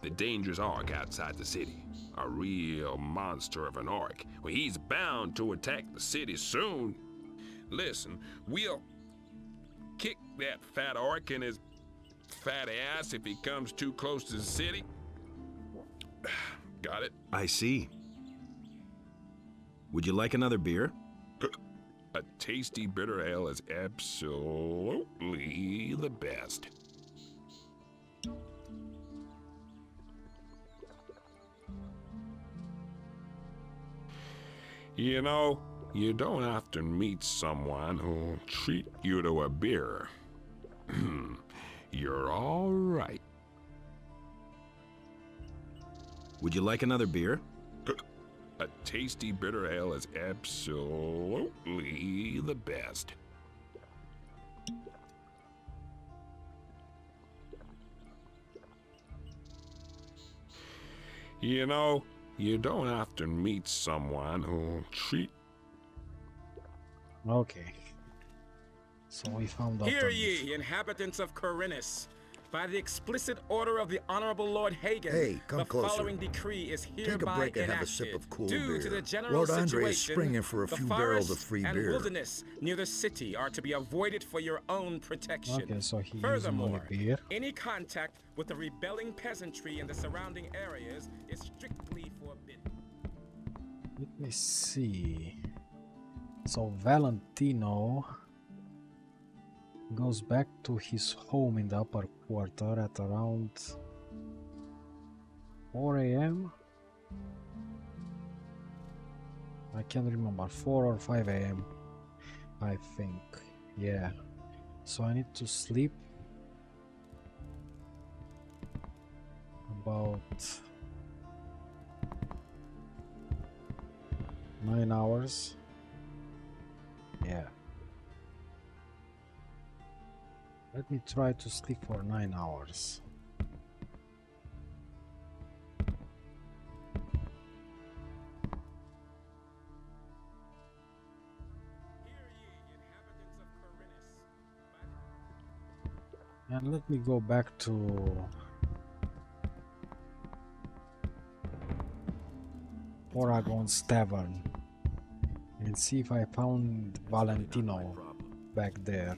The dangerous orc outside the city. A real monster of an orc. Well, he's bound to attack the city soon. Listen, we'll kick that fat orc in his fat ass if he comes too close to the city. Got it? I see. Would you like another beer? A tasty bitter ale is absolutely the best. You know, you don't often meet someone who'll treat you to a beer. You're all right. Would you like another beer? A tasty bitter ale is absolutely the best. You know, you don't often meet someone who'll treat... Okay. So we found out. Hear ye, inhabitants of Khorinis. By the explicit order of the Honorable Lord Hagen, Hey, come the closer. following decree is hereby Take a break and have a enacted. sip of cool Due beer. to the general Lord Andre is situation, springing for a the few forest barrels of free and beer. wilderness near the city are to be avoided for your own protection. Okay, so he used Furthermore, only beer. any contact with the rebelling peasantry in the surrounding areas is strictly forbidden. Let me see. So Valentino goes back to his home in the upper quarter at around 4 a.m. I can't remember, 4 or 5 a.m. I think. Yeah. So I need to sleep about 9 hours. Yeah. Let me try to sleep for 9 hours. And let me go back to Oragon's Tavern and see if I found Valentino back there.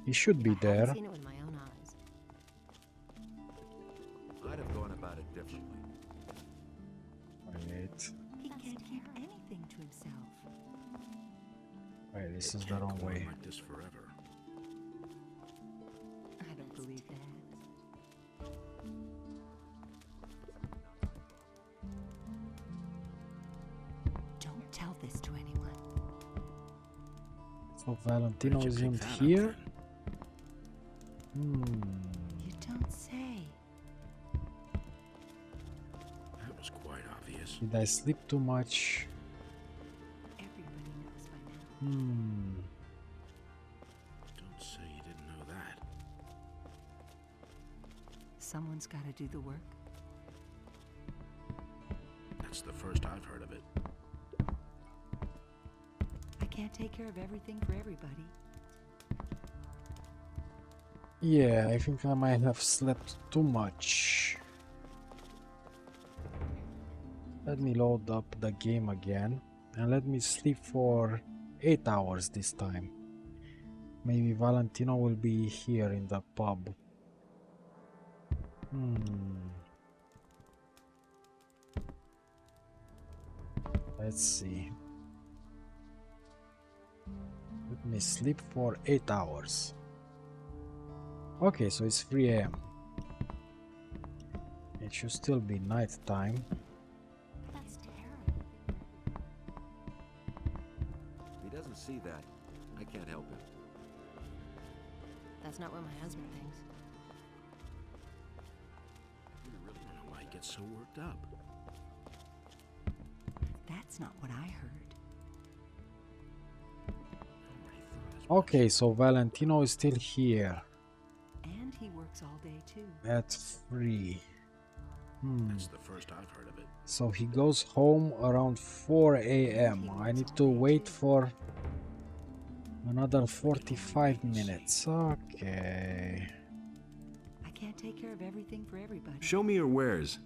He should be there. I've seen it with my own eyes. I'd have gone about it differently. Wait. He can't keep anything to himself. Wait, this is the wrong way. Like this forever. I don't believe that. Don't tell this to anyone. So Valentino isn't here? You don't say. That was quite obvious. Did I sleep too much? Everybody knows by now. Don't say you didn't know that. Someone's got to do the work. That's the first I've heard of it. I can't take care of everything for everybody. Yeah, I think I might have slept too much. Let me load up the game again and let me sleep for 8 hours this time. Maybe Valentino will be here in the pub. Let's see. Let me sleep for 8 hours. Okay, so it's 3 a.m. It should still be night time. That's terrible. He doesn't see that. I can't help him. That's not what my husband thinks. I don't know why he gets so worked up. That's not what I heard. Okay, so Valentino is still here. And he works all day too. At 3. That's the first I've heard of it. So he goes home around 4 a.m. I need to wait for another 45 minutes. Okay. I can't take care of everything for everybody. Show me your wares.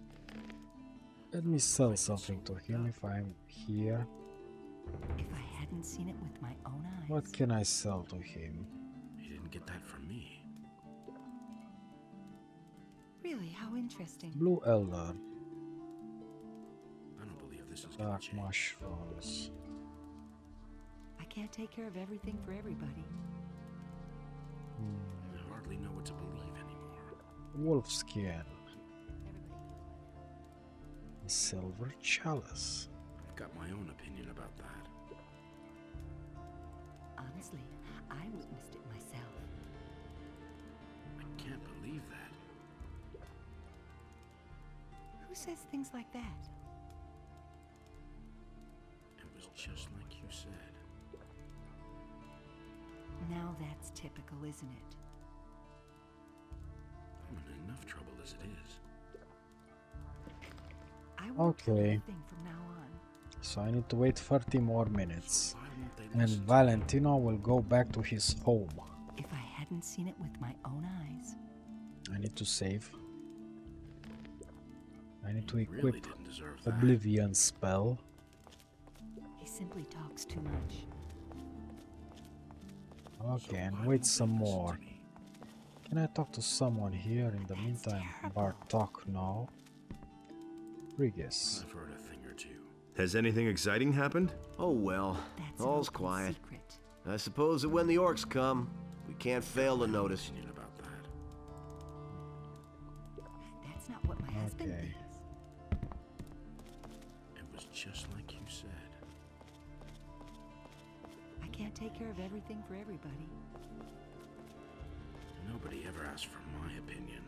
Let me sell something to him if I'm here. If I hadn't seen it with my own eyes. What can I sell to him? He didn't get that from me. Really, how interesting. Blue Elder. I don't believe this is Dark mushrooms. I can't take care of everything for everybody. I hardly know what to believe anymore. Wolf skin. Silver chalice. I've got my own opinion about that. Honestly, I witnessed it myself. I can't believe that. Who says things like that? It was just like you said. Now that's typical, isn't it? I'm in enough trouble as it is. I won't tell Okay. anything from now on. So I need to wait 30 more minutes. And Valentino will go back to his home. If I hadn't seen it with my own eyes. I need to save. I need to Really equip didn't deserve that. Oblivion spell. He simply talks too much. Okay, and wait some more. Can I talk to someone here in the meantime? Bartok, no. Rigus. I've heard a thing or two. Has anything exciting happened? Oh well, all's quiet. I suppose that when the orcs come, we can't fail to notice. About that. That's not what my husband Okay. thinks. It was just like you said. can't take care of everything for everybody. Nobody ever asked for my opinion.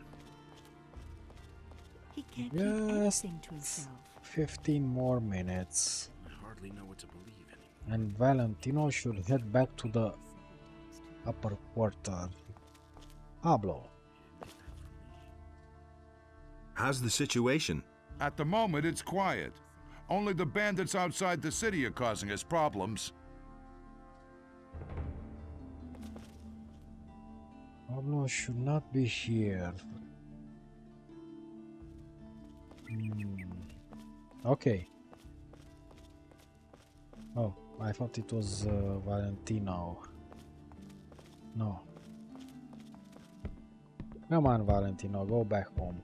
He can't keep Just everything to himself. 15 more minutes. I hardly know what to believe anymore. And Valentino should head back to the upper quarter. Pablo. How's the situation? At the moment, it's quiet. Only the bandits outside the city are causing us problems. Pablo should not be here. Okay. Oh, I thought it was Valentino. No. Come on, Valentino, go back home.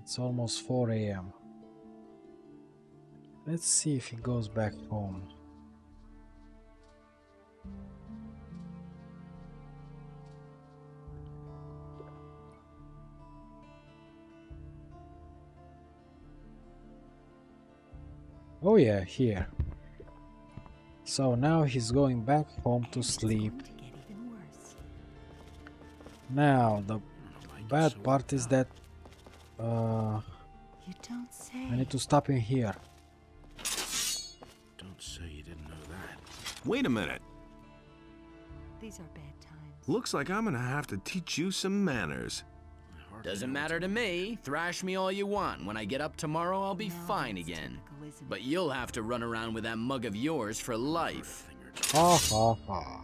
It's almost 4 a.m. Let's see if he goes back home. Oh yeah, here. So now he's going back home to sleep. Now the bad part is that You don't say. I need to stop in here. Don't say you didn't know that. Wait a minute. These are bad times. Looks like I'm gonna have to teach you some manners. Doesn't matter to me. Thrash me all you want. When I get up tomorrow, I'll be fine again. But you'll have to run around with that mug of yours for life. Ha ha ha.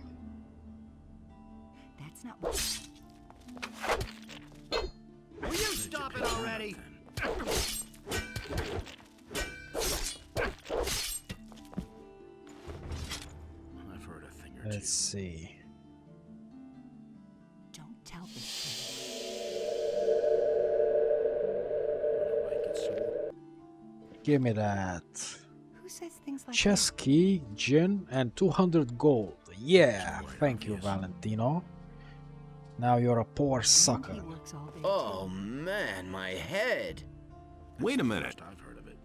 That's not what. Will you stop it already? I've heard a thing or two. Let's see. Don't tell this. Give me that. Who says things like Chess key, gin, and 200 gold. Yeah, thank you, Valentino. Now you're a poor sucker. Oh man, my head. Wait a minute. I've heard of it.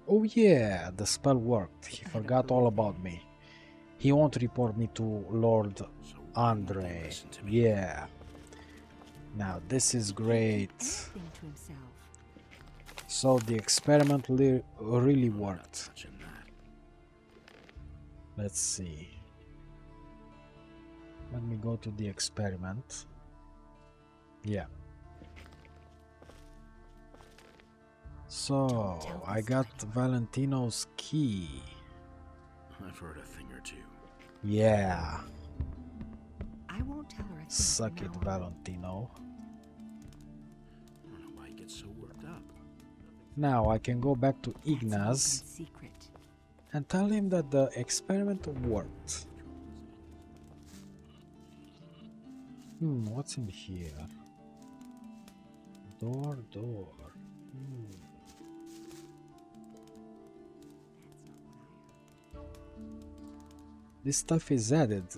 Oh yeah, the spell worked. He forgot all about me. He won't report me to Lord Andre. Yeah. Now this is great. anything to himself? So the experiment really worked. Let's see. Let me go to the experiment. Yeah. So I got Valentino's key. I've heard a thing or two. Yeah. I won't tell her. Suck it, Valentino. I don't know why he gets so worked up. Now I can go back to Ignaz Secret. and tell him that the experiment worked. What's in here? Door. This stuff is added.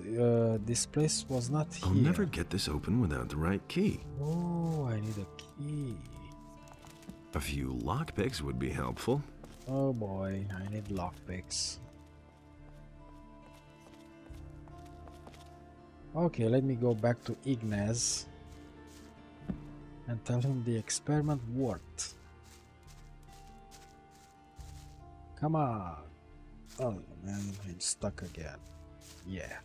This place was not here. I'll never get this open without the right key. Oh, I need a key. A few lockpicks would be helpful. Oh boy, I need lockpicks. Okay, let me go back to Ignaz and tell him the experiment worked. Come on. Oh man, I'm stuck again. Yeah.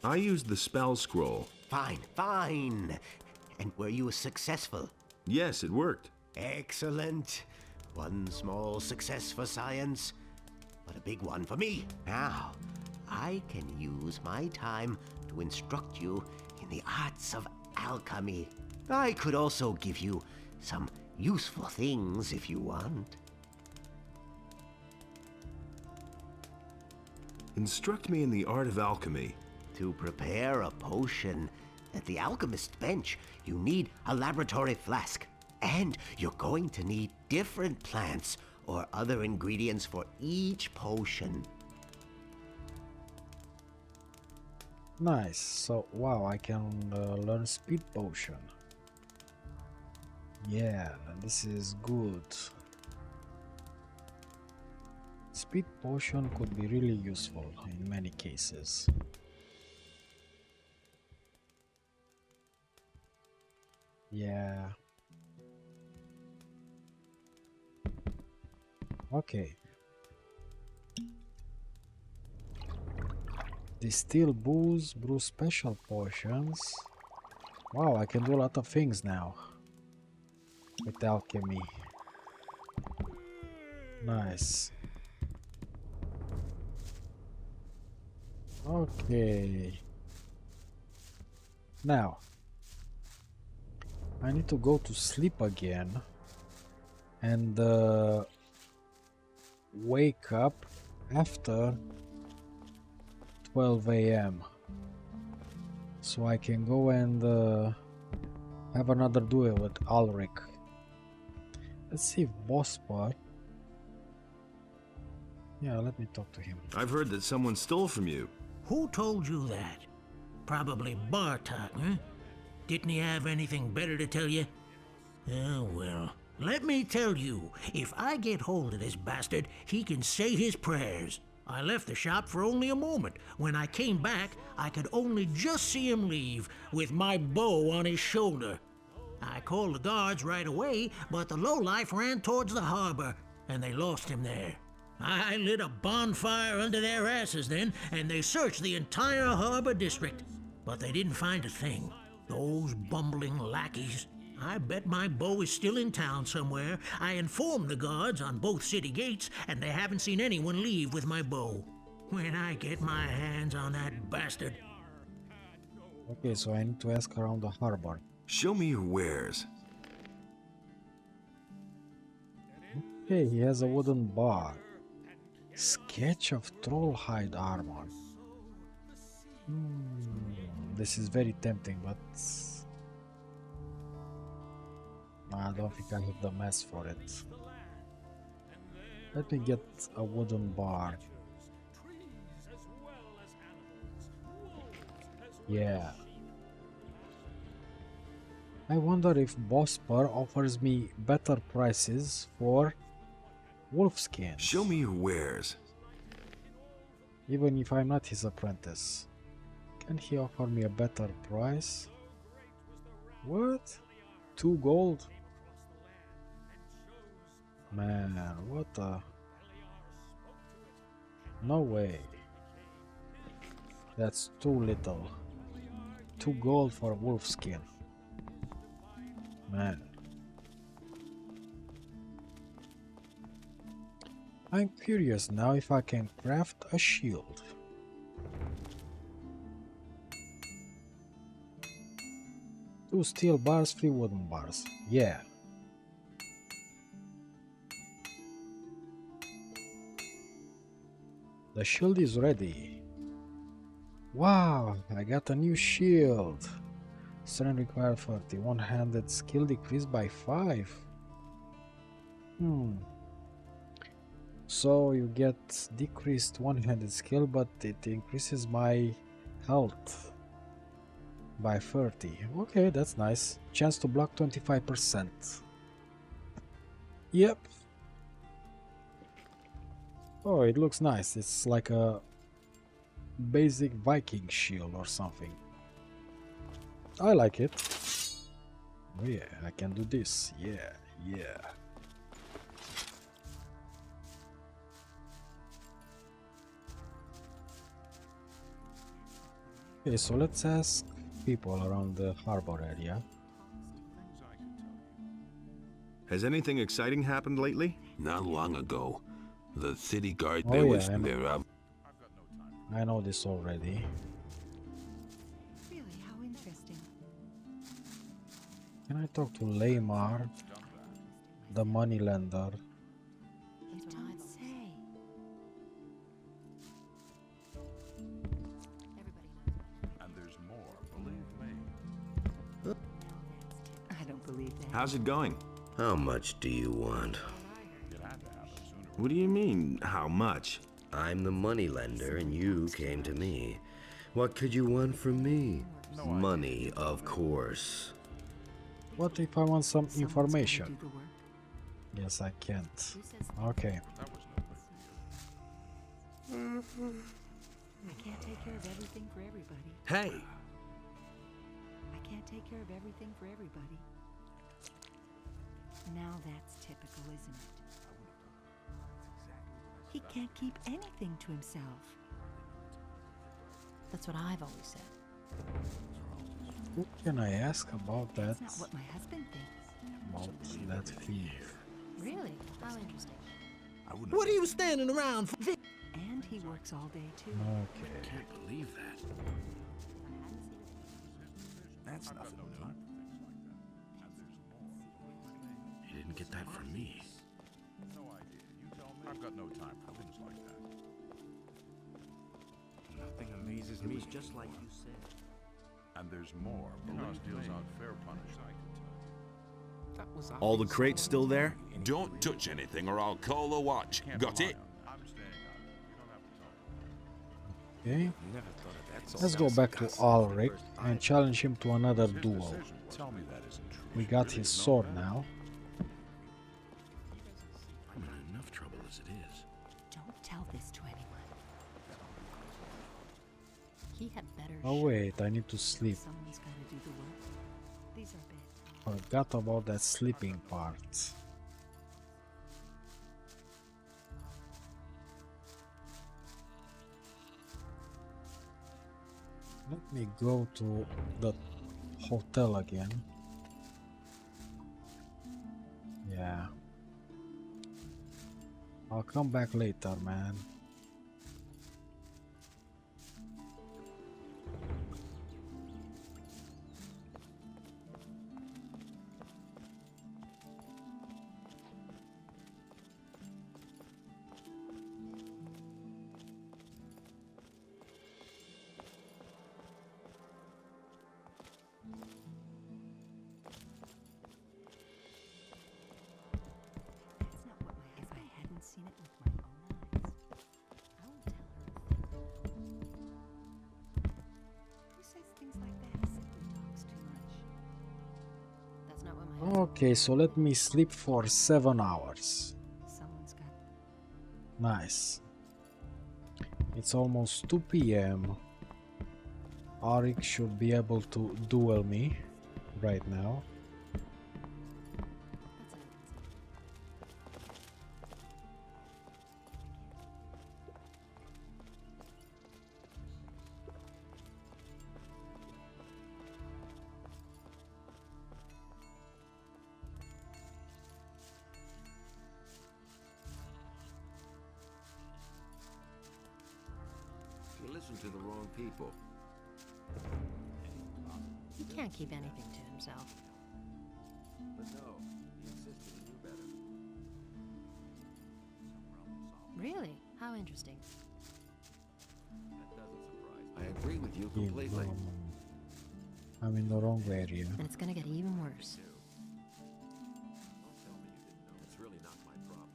I used the spell scroll. Fine. And were you successful? Yes, it worked. Excellent. One small success for science, but a big one for me. Now, I can use my time to instruct you in the arts of alchemy. I could also give you some useful things if you want. Instruct me in the art of alchemy. To prepare a potion at the alchemist bench, you need a laboratory flask. And you're going to need different plants or other ingredients for each potion. Nice. So, wow, I can learn speed potion. Yeah, this is good. Speed potion could be really useful in many cases. Yeah. Okay. Distill booze, brew special potions. Wow, I can do a lot of things now with alchemy. Nice. Okay. Now, I need to go to sleep again and wake up after 12 a.m. so I can go and have another duel with Alrik. Let's see if Bospar. Yeah, let me talk to him. I've heard that someone stole from you. Who told you that? Probably Bartok, huh? Didn't he have anything better to tell you? Oh, well. Let me tell you, if I get hold of this bastard, he can say his prayers. I left the shop for only a moment. When I came back, I could only just see him leave, with my bow on his shoulder. I called the guards right away, but the lowlife ran towards the harbor, and they lost him there. I lit a bonfire under their asses then, and they searched the entire harbor district. But they didn't find a thing. Those bumbling lackeys. I bet my bow is still in town somewhere. I informed the guards on both city gates, and they haven't seen anyone leave with my bow. When I get my hands on that bastard... Okay, so I need to ask around the harbor. Show me your wares. Okay, he has a wooden bar. Sketch of troll hide armor. This is very tempting, but I don't think I have the mass for it. Let me get a wooden bar. Yeah. I wonder if Bospar offers me better prices for wolf skins. Show me your wares. Even if I'm not his apprentice. Can he offer me a better price? What? 2 gold? Man, what a... No way. That's too little. 2 gold for a wolf skin. Man. I'm curious now if I can craft a shield. Two steel bars, 3 wooden bars. Yeah. The shield is ready. Wow, I got a new shield. Strength required 40. One-handed skill decreased by 5. So you get decreased one-handed skill, but it increases my health by 30. Okay, that's nice. Chance to block 25%. Yep. Oh, it looks nice. It's like a basic Viking shield or something. I like it. Oh yeah, I can do this. Yeah, yeah. Okay, so let's ask people around the harbor area. Has anything exciting happened lately? Not long ago. The city guard, Oh, there yeah, was I know. their I know this already. Really, how interesting. Can I talk to Laymar, the moneylender? You don't say. And there's more, believe me. I don't believe that. How's it going? How much do you want? What do you mean, how much? I'm the moneylender and you came to me. What could you want from me? Money, of course. What if I want some information? Yes, I can't. Okay. I can't take care of everything for everybody. Hey! I can't take care of everything for everybody. Now that's typical, isn't it? He can't keep anything to himself. That's what I've always said. Who can I ask about that? That's not what my husband thinks. About that thief. Really? How interesting. What are you standing around for? And he works all day too. Okay. I can't believe that. That's nothing new. He didn't get that from me. No idea. You tell me. I've got no time for things like that. Nothing amazes me. It was just like you said. And there's more. Menace deals out fair punishment. All the crates still there? Don't touch anything or I'll call the watch. Got it? I'm staying out. You don't have to tell me. Okay. Let's go back to Alrik and challenge him to another duel. Tell me that isn't true. We got his sword now. I'm in enough trouble as it is. Don't tell this to anyone. He had better. Oh wait, I need to sleep. Someone's got to do the work. These are bad. Forgot about that sleeping part. Let me go to the hotel again. Yeah. I'll come back later, man. Seen it with my own eyes. I won't tell her a thing. Who says things like that simply talks too much? That's not what my Okay, so let me sleep for 7 hours. Someone's got. Nice. It's almost 2 p.m. Alrik should be able to duel me right now. You listen to the wrong people. He can't keep anything to himself. But no, he insisted he knew better. Really? How interesting. That doesn't surprise me. I agree with you completely. I'm in the wrong area. And it's gonna get even worse. Don't tell me you didn't know. It's really not my problem.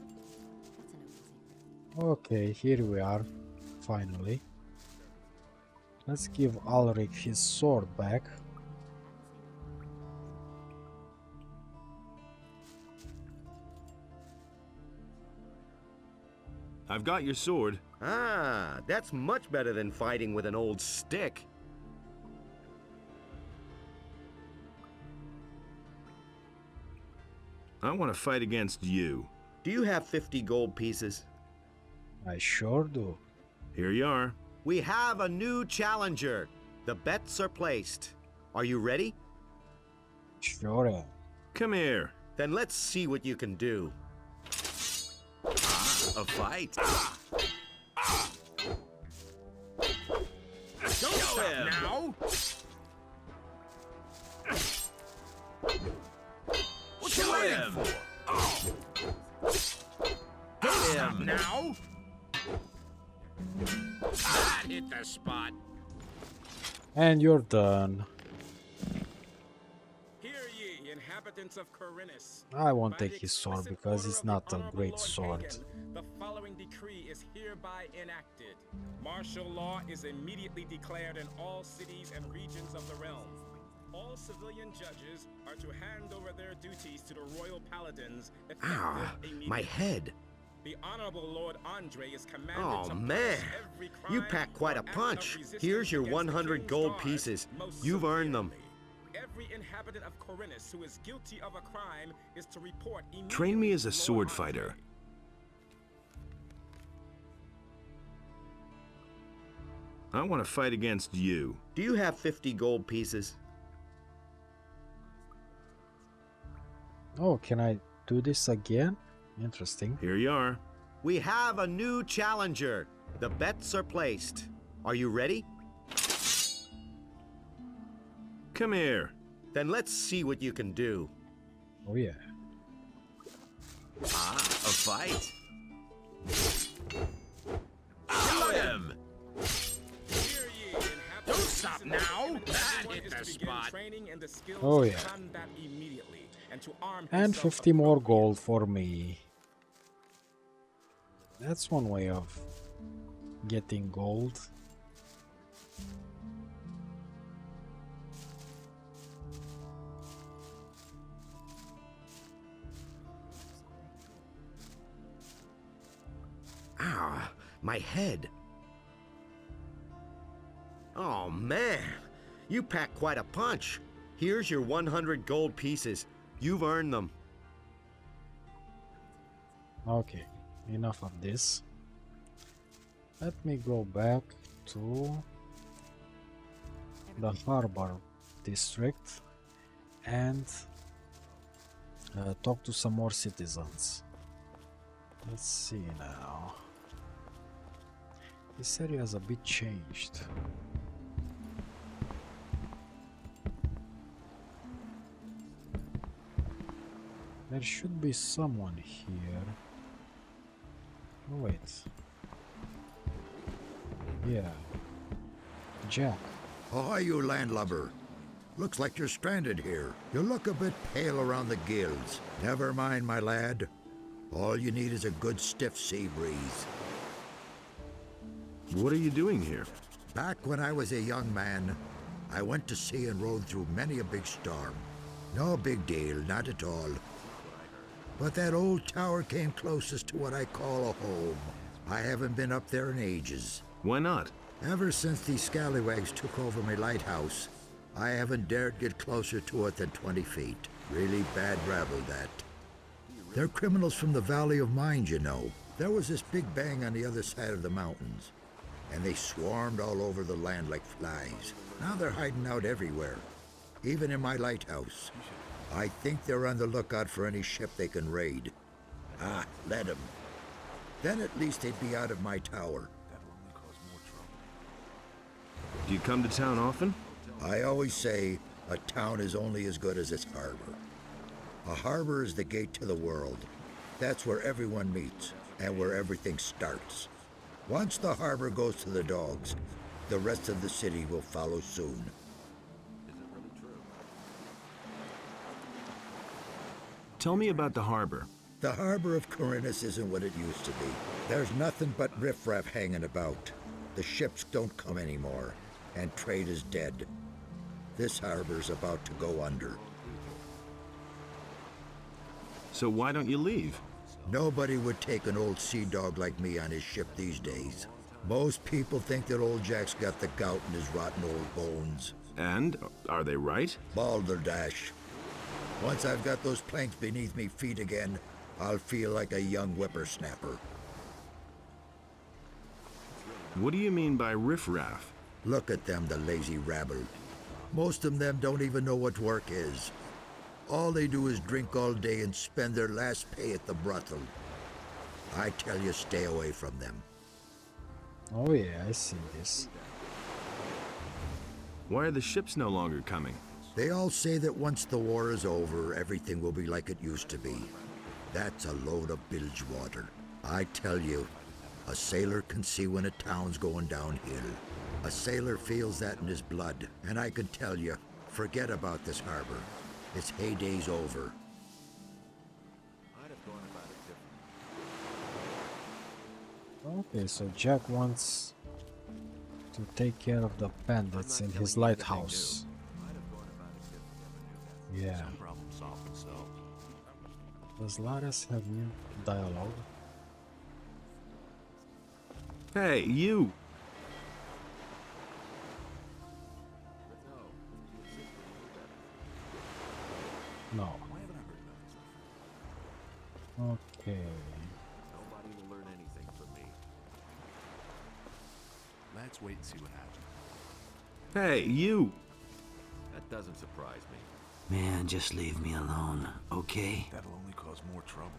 That's an open secret. Okay, here we are, finally. Let's give Alrik his sword back. I've got your sword. Ah, that's much better than fighting with an old stick. I want to fight against you. Do you have 50 gold pieces? I sure do. Here you are. We have a new challenger. The bets are placed. Are you ready? Sure am. Come here. Then let's see what you can do. A fight. Don't stop now! What you waiting for? Hit him now! That hit the spot. And you're done. Hear ye, inhabitants inhabitants of Khorinis. I won't By take the his sword explicit because order it's of the not a Honorable great Lord sword. Hagen, the following decree is hereby enacted. Martial law is immediately declared in all cities and regions of the realm. All civilian judges are to hand over their duties to the royal paladins effective immediately. My head. The Honorable Lord Andre is commanded Oh, to man. punish every crime You pack quite a or act of punch. resistance Here's your against the 100 king's gold guards pieces. most You've earned them. severely. Every inhabitant of Khorinis who is guilty of a crime is to report immediately. Train me as a to sword Lord fighter. Andre. I want to fight against you. Do you have 50 gold pieces? Oh, can I do this again? Interesting. Here you are. We have a new challenger. The bets are placed. Are you ready? Come here. Then let's see what you can do. Oh yeah. Ah, a fight. Got him! Don't stop now! That hit the spot. Oh yeah. And 50 more gold for me. That's one way of getting gold. Ah, my head. Oh, man. You pack quite a punch. Here's your 100 gold pieces. You've earned them. Okay, enough of this. Let me go back to the harbor district and talk to some more citizens. Let's see now. This area is a bit changed. There should be someone here. Oh, wait. Yeah. Jack. Ahoy, you landlubber. Looks like you're stranded here. You look a bit pale around the gills. Never mind, my lad. All you need is a good stiff sea breeze. What are you doing here? Back when I was a young man, I went to sea and rode through many a big storm. No big deal, not at all. But that old tower came closest to what I call a home. I haven't been up there in ages. Why not? Ever since these scallywags took over my lighthouse, I haven't dared get closer to it than 20 feet. Really bad rabble, that. They're criminals from the Valley of Mind, you know. There was this big bang on the other side of the mountains, and they swarmed all over the land like flies. Now they're hiding out everywhere, even in my lighthouse. I think they're on the lookout for any ship they can raid. Ah, let them. Then at least they'd be out of my tower. Do you come to town often? I always say a town is only as good as its harbor. A harbor is the gate to the world. That's where everyone meets and where everything starts. Once the harbor goes to the dogs, the rest of the city will follow soon. Tell me about the harbor. The harbor of Khorinis isn't what it used to be. There's nothing but riffraff hanging about. The ships don't come anymore, and trade is dead. This harbor's about to go under. So why don't you leave? Nobody would take an old sea dog like me on his ship these days. Most people think that old Jack's got the gout in his rotten old bones. And? Are they right? Balderdash. Once I've got those planks beneath me feet again, I'll feel like a young whippersnapper. What do you mean by riffraff? Look at them, the lazy rabble. Most of them don't even know what work is. All they do is drink all day and spend their last pay at the brothel. I tell you, stay away from them. Oh yeah, I see this. Why are the ships no longer coming? They all say that once the war is over, everything will be like it used to be. That's a load of bilge water. I tell you, a sailor can see when a town's going downhill. A sailor feels that in his blood, and I can tell you, forget about this harbor. Its heyday's over. Okay, so Jack wants to take care of the bandits in his lighthouse. Yeah. Does Lares have new dialogue? Hey, you! No. Okay. Nobody will learn anything from me. Let's wait and see what happens. Hey, you! That doesn't surprise me. Man, just leave me alone, okay? That'll only cause more trouble.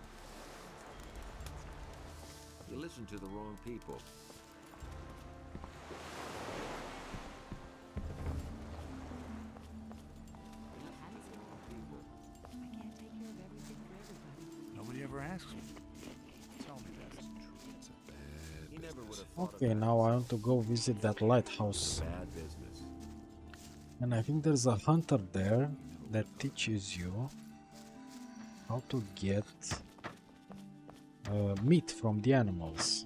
You listen to the wrong people. Nobody ever asks me. Tell me that. It's a bad He never would have thought Okay, now I want to go visit that lighthouse. bad business. And I think there's a hunter there that teaches you how to get meat from the animals.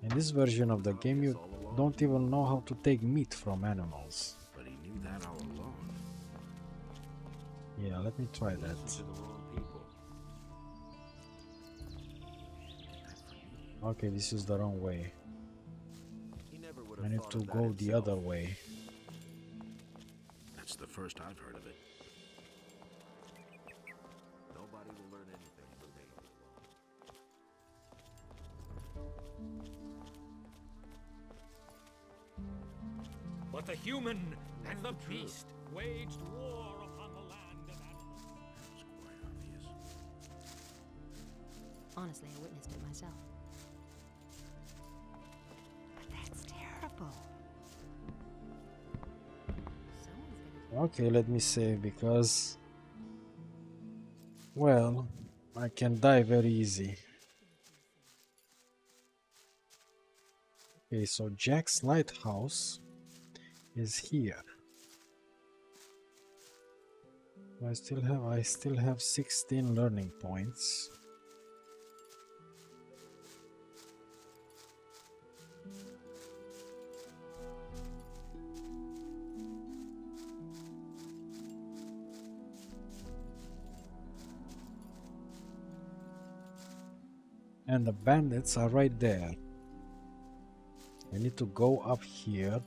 In this version of the game, you don't even know how to take meat from animals. But he knew that all along. Yeah, let me try that. Listen to the wrong people. Okay, this is the wrong way. He never would I have need thought to of that go the himself. other way. That's the first I've heard of it. Nobody will learn anything from me. But the human and the beast waged war upon the land of animals. It's quite obvious. Honestly, I witnessed it myself. But that's terrible. Okay, let me save because, well, I can die very easy. Okay, so Jack's lighthouse is here. I still have 16 learning points. And the bandits are right there. I need to go up here.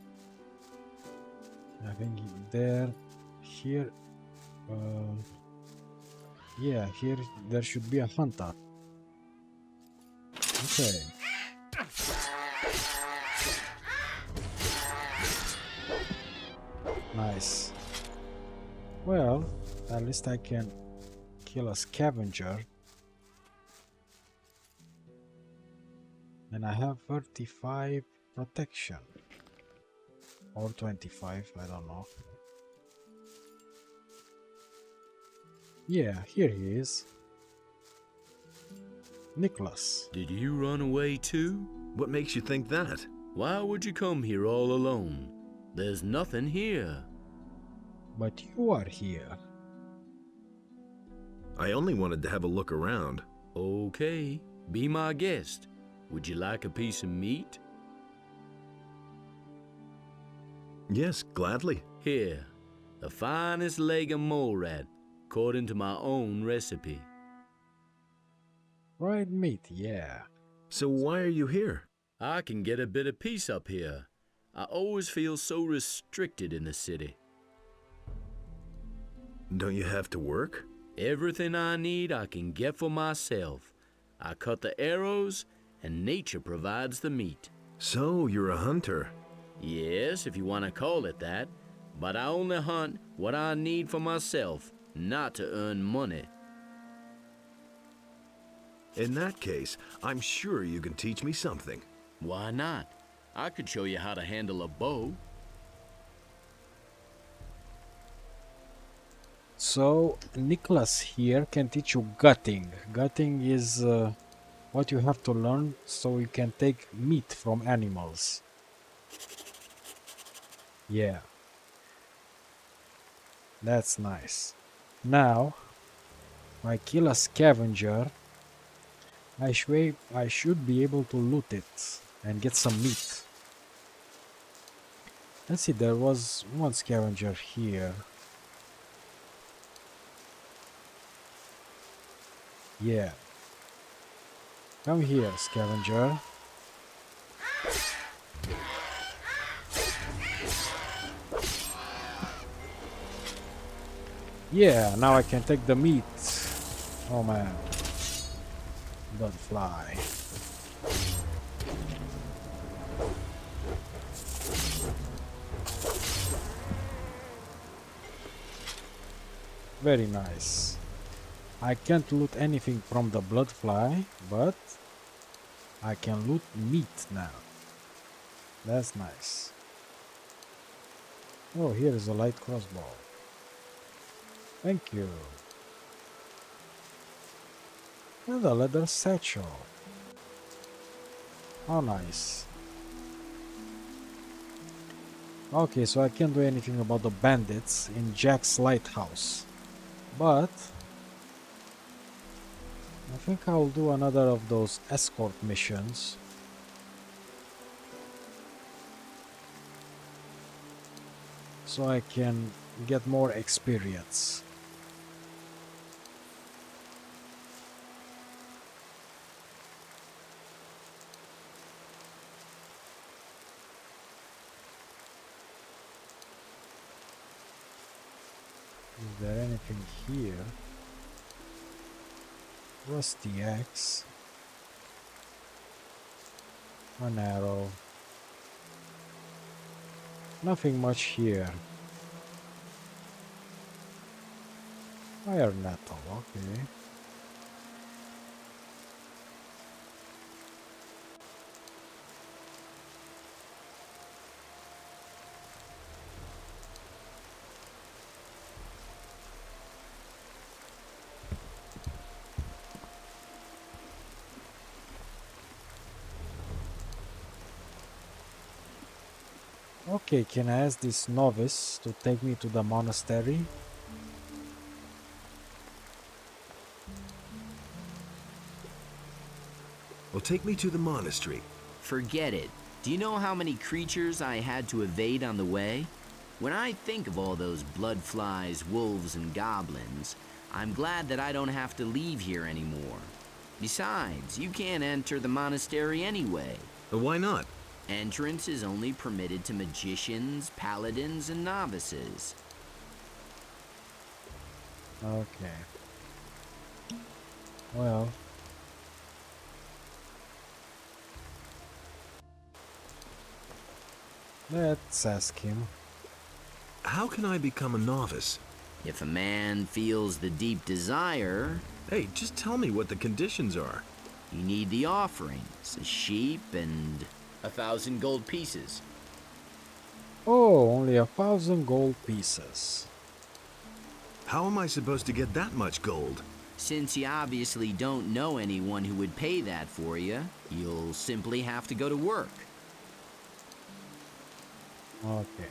I think there, here, yeah, here there should be a hunter. Okay. Nice. Well, at least I can kill a scavenger. And I have 35 protection. Or 25, I don't know. Yeah, here he is. Niclas. Did you run away too? What makes you think that? Why would you come here all alone? There's nothing here. But you are here. I only wanted to have a look around. Okay, be my guest. Would you like a piece of meat? Yes, gladly. Here, the finest leg of mole rat, according to my own recipe. Fried meat, yeah. So why are you here? I can get a bit of peace up here. I always feel so restricted in the city. Don't you have to work? Everything I need I can get for myself. I cut the arrows, and nature provides the meat. So you're a hunter? Yes, if you want to call it that. But I only hunt what I need for myself, not to earn money. In that case, I'm sure you can teach me something. Why not? I could show you how to handle a bow. So, Niclas here can teach you gutting. Gutting is what you have to learn so you can take meat from animals. Yeah. That's nice. Now, if I kill a scavenger, I should be able to loot it and get some meat. Let's see, there was one scavenger here. Yeah. Come here, scavenger. Yeah, now I can take the meat. Oh man. Don't fly. Very nice. I can't loot anything from the bloodfly, but I can loot meat now. That's nice. Oh, here is a light crossbow. Thank you. And a leather satchel. How nice. Okay, so I can't do anything about the bandits in Jack's lighthouse. But I think I'll do another of those escort missions. So I can get more experience. Is there anything here? Rusty axe. An arrow. Nothing much here. Fire nettle, okay. Okay, can I ask this novice to take me to the monastery? Well, take me to the monastery. Forget it. Do you know how many creatures I had to evade on the way? When I think of all those blood flies, wolves, and goblins, I'm glad that I don't have to leave here anymore. Besides, you can't enter the monastery anyway. Why not? Entrance is only permitted to magicians, paladins, and novices. Okay. Well. Let's ask him. How can I become a novice? If a man feels the deep desire... Hey, just tell me what the conditions are. You need the offerings, a sheep and 1,000 gold pieces. Oh, only 1,000 gold pieces. How am I supposed to get that much gold? Since you obviously don't know anyone who would pay that for you, you'll simply have to go to work. Okay.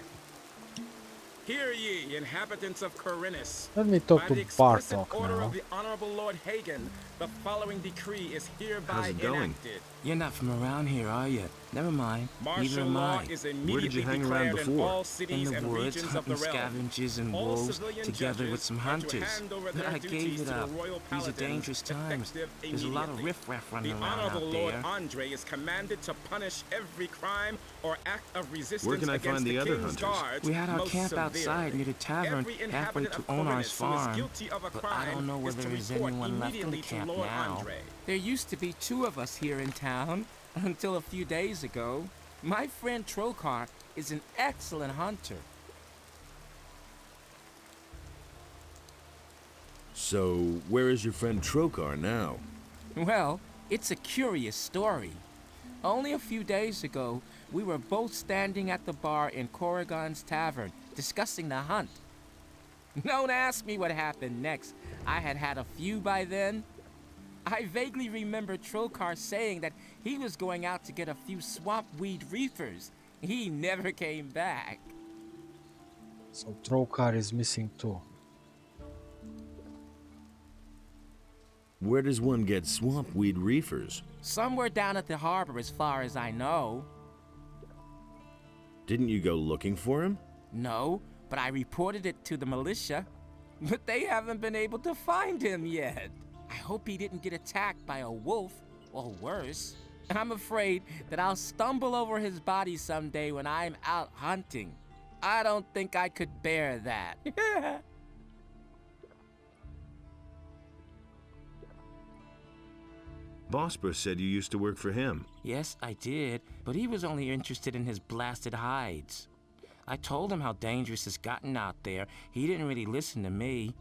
Hear ye, inhabitants of Khorinis. Let me talk By to the explicit Bartok order now. of the Honorable Lord Hagen, the following decree is hereby How's it going? enacted. You're not from around here, are you? Never mind. Neither Martial am law I. is Where did immediately you hang around declared in before? all In cities the and woods, regions of the hunting realm. scavengers and All wolves, civilian together with judges some are to hunters. hand over But their I gave duties it to the up. royal These are paladins, dangerous times. effective There's a lot of immediately. riffraff running The around Honorable out Lord there. Andre is commanded to punish every crime or act of resistance Where can I against find the the other King's hunters? guards We had our most camp severely. outside near the tavern, Every halfway inhabitant to of Onar's Khorinis who is farm. guilty of a But I crime don't know is whether to there's report anyone left in the immediately to camp Lord now. Andre. There used to be 2 of us here in town, until a few days ago. My friend Trokar is an excellent hunter. So, where is your friend Trokar now? Well, it's a curious story. Only a few days ago, we were both standing at the bar in Corrigan's Tavern, discussing the hunt. Don't ask me what happened next. I had had a few by then. I vaguely remember Trokar saying that he was going out to get a few swamp weed reefers. He never came back. So Trokar is missing too. Where does one get swampweed reefers? Somewhere down at the harbor as far as I know. Didn't you go looking for him? No, but I reported it to the militia. But they haven't been able to find him yet. I hope he didn't get attacked by a wolf, or worse. I'm afraid that I'll stumble over his body someday when I'm out hunting. I don't think I could bear that. Bosper said you used to work for him. Yes, I did, but he was only interested in his blasted hides. I told him how dangerous it's gotten out there. He didn't really listen to me.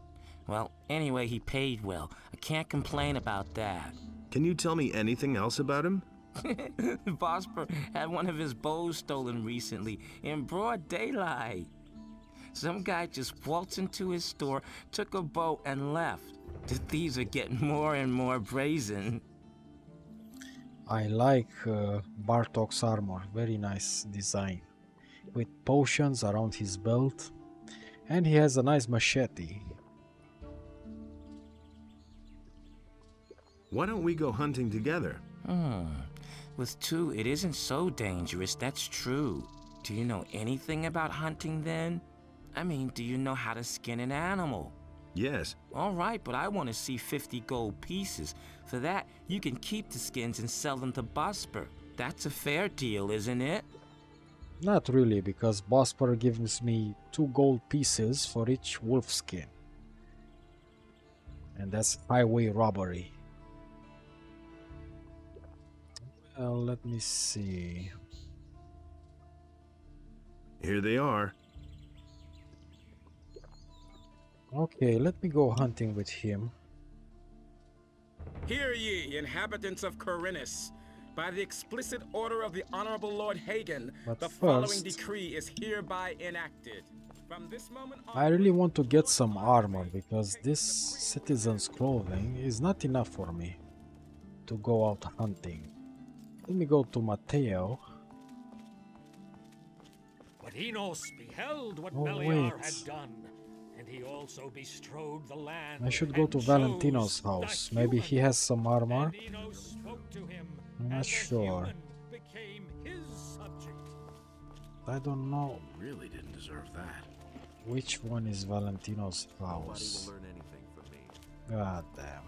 Well, anyway, he paid well. I can't complain about that. Can you tell me anything else about him? Bosper had one of his bows stolen recently in broad daylight. Some guy just waltzed into his store, took a bow, and left. The thieves are getting more and more brazen. I like Bartok's armor. Very nice design. With potions around his belt. And he has a nice machete. Why don't we go hunting together? With two, it isn't so dangerous, that's true. Do you know anything about hunting then? I mean, do you know how to skin an animal? Yes. All right, but I want to see 50 gold pieces. For that, you can keep the skins and sell them to Bosper. That's a fair deal, isn't it? Not really, because Bosper gives me 2 gold pieces for each wolf skin. And that's highway robbery. Well, let me see. Here they are. Okay, let me go hunting with him. Hear ye, inhabitants of Khorinis. By the explicit order of the Honorable Lord Hagen, But the following first, decree is hereby enacted. From this moment on, I really want to get some armor, because this citizen's clothing is not enough for me to go out hunting. Let me go to Matteo. But Enos beheld what Oh, Meliar wait. had done, and he also bestrode the land. I should go and to chose Valentino's the house. Maybe he human. has some armor. And Enos spoke to him, I'm not and the sure. human became his subject. I don't know Really didn't deserve that. which one is Valentino's Nobody house. will learn anything from me. God damn.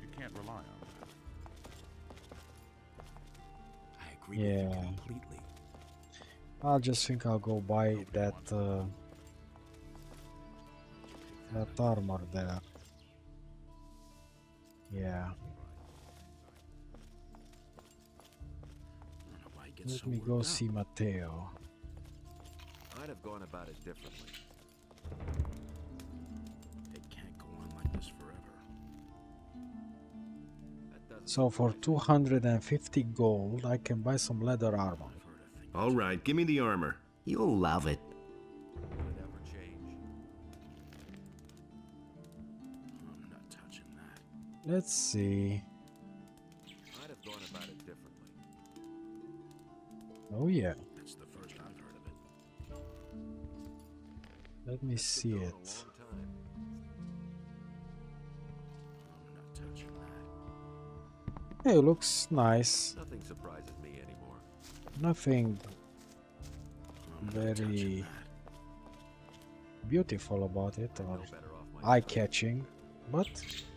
You can't rely on that. I agree with you Yeah. completely. I just think I'll go buy that that armor there. Yeah. Let me go see Matteo. I'd have gone about it differently. It can't go on like this forever. So for 250 gold, I can buy some leather armor. All right, give me the armor. You'll love it. Would it ever change? I'm not touching that. Let's see. I'd have gone about it differently. Oh yeah. That's the first I've heard of it. Let me see it. Long time. I'm not touching that. Hey, looks nice. Nothing surprises me anymore. Nothing I'm not very touching that. beautiful about it or No better off myself. eye-catching, but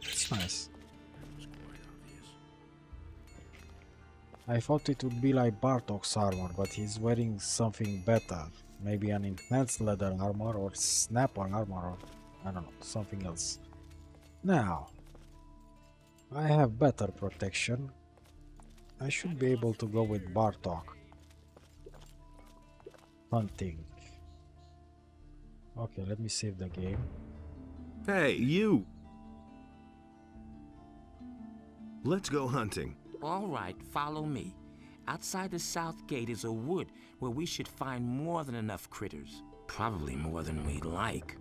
it's nice. That was quite obvious. I thought it would be like Bartok's armor, but he's wearing something better. Maybe an enhanced leather armor or snap-on armor or I don't know, something else. Now, I have better protection. I should be able to go with Bartok. Hunting. Okay, let me save the game. Hey, you! Let's go hunting. All right, follow me. Outside the south gate is a wood where we should find more than enough critters. Probably more than we'd like.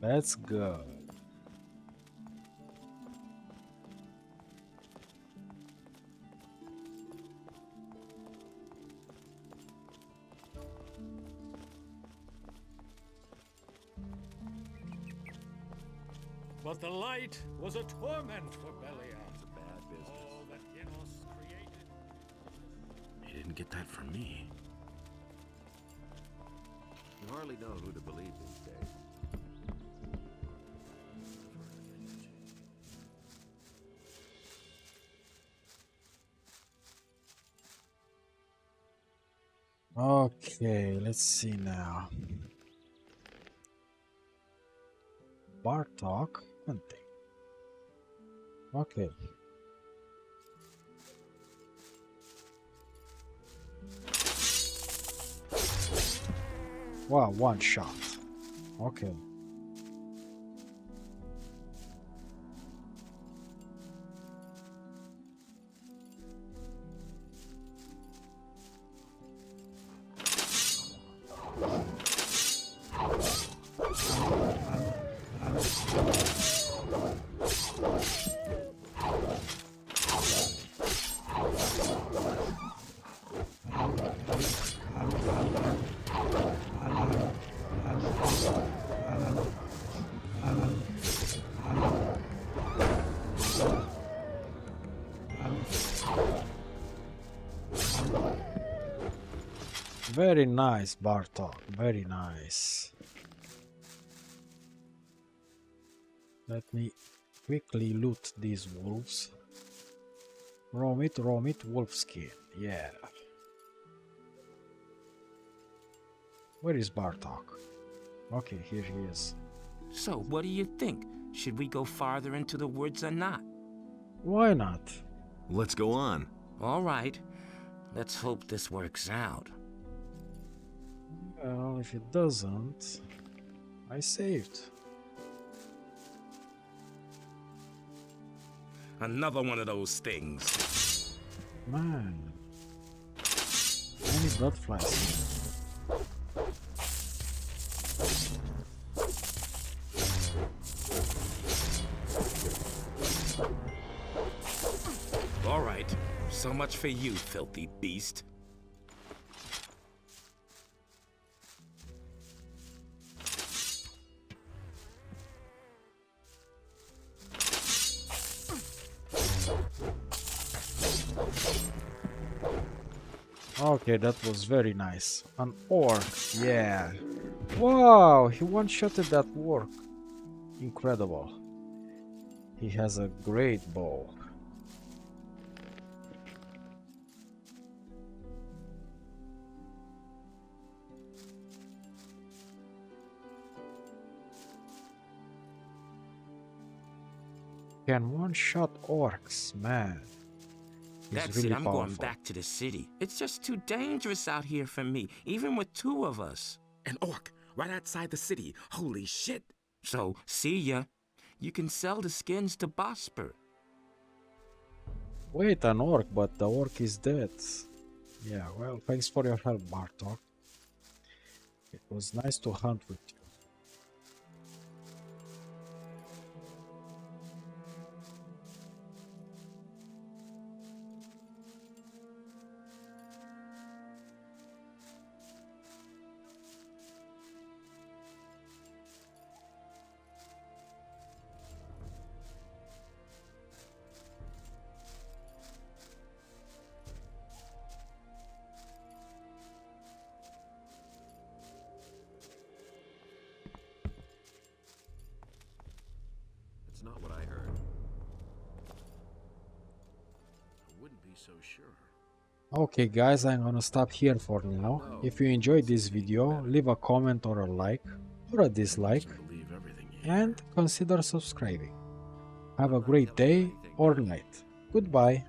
Let's go. But the light was a torment for Belia. It's a bad business. All that Inos created. He didn't get that from me. You hardly know who to believe these days. Okay, let's see now. Bartok hunting. Okay. Wow, one shot. Okay. Very nice, Bartok. Very nice. Let me quickly loot these wolves. Roam it, wolf skin. Yeah. Where is Bartok? Okay, here he is. So, what do you think? Should we go farther into the woods or not? Why not? Let's go on. All right. Let's hope this works out. Well, if it doesn't, I saved. Another one of those things. Man. Many blood flies. All right. So much for you, filthy beast. Okay, that was very nice. An orc, yeah. Wow, he one-shotted that orc. Incredible. He has a great bow. Can one-shot orcs, man. That's really it, I'm going powerful. back to the city. It's just too dangerous out here for me, even with two of us. An orc, right outside the city. Holy shit. So, see ya. You can sell the skins to Bosper. Wait, an orc, but the orc is dead. Yeah, well, thanks for your help, Bartok. It was nice to hunt with you. It's not what I heard. I wouldn't be so sure. Okay guys, I'm gonna stop here for now. If you enjoyed this video, leave a comment or a like or a dislike and consider subscribing. Have a great day or night. Goodbye.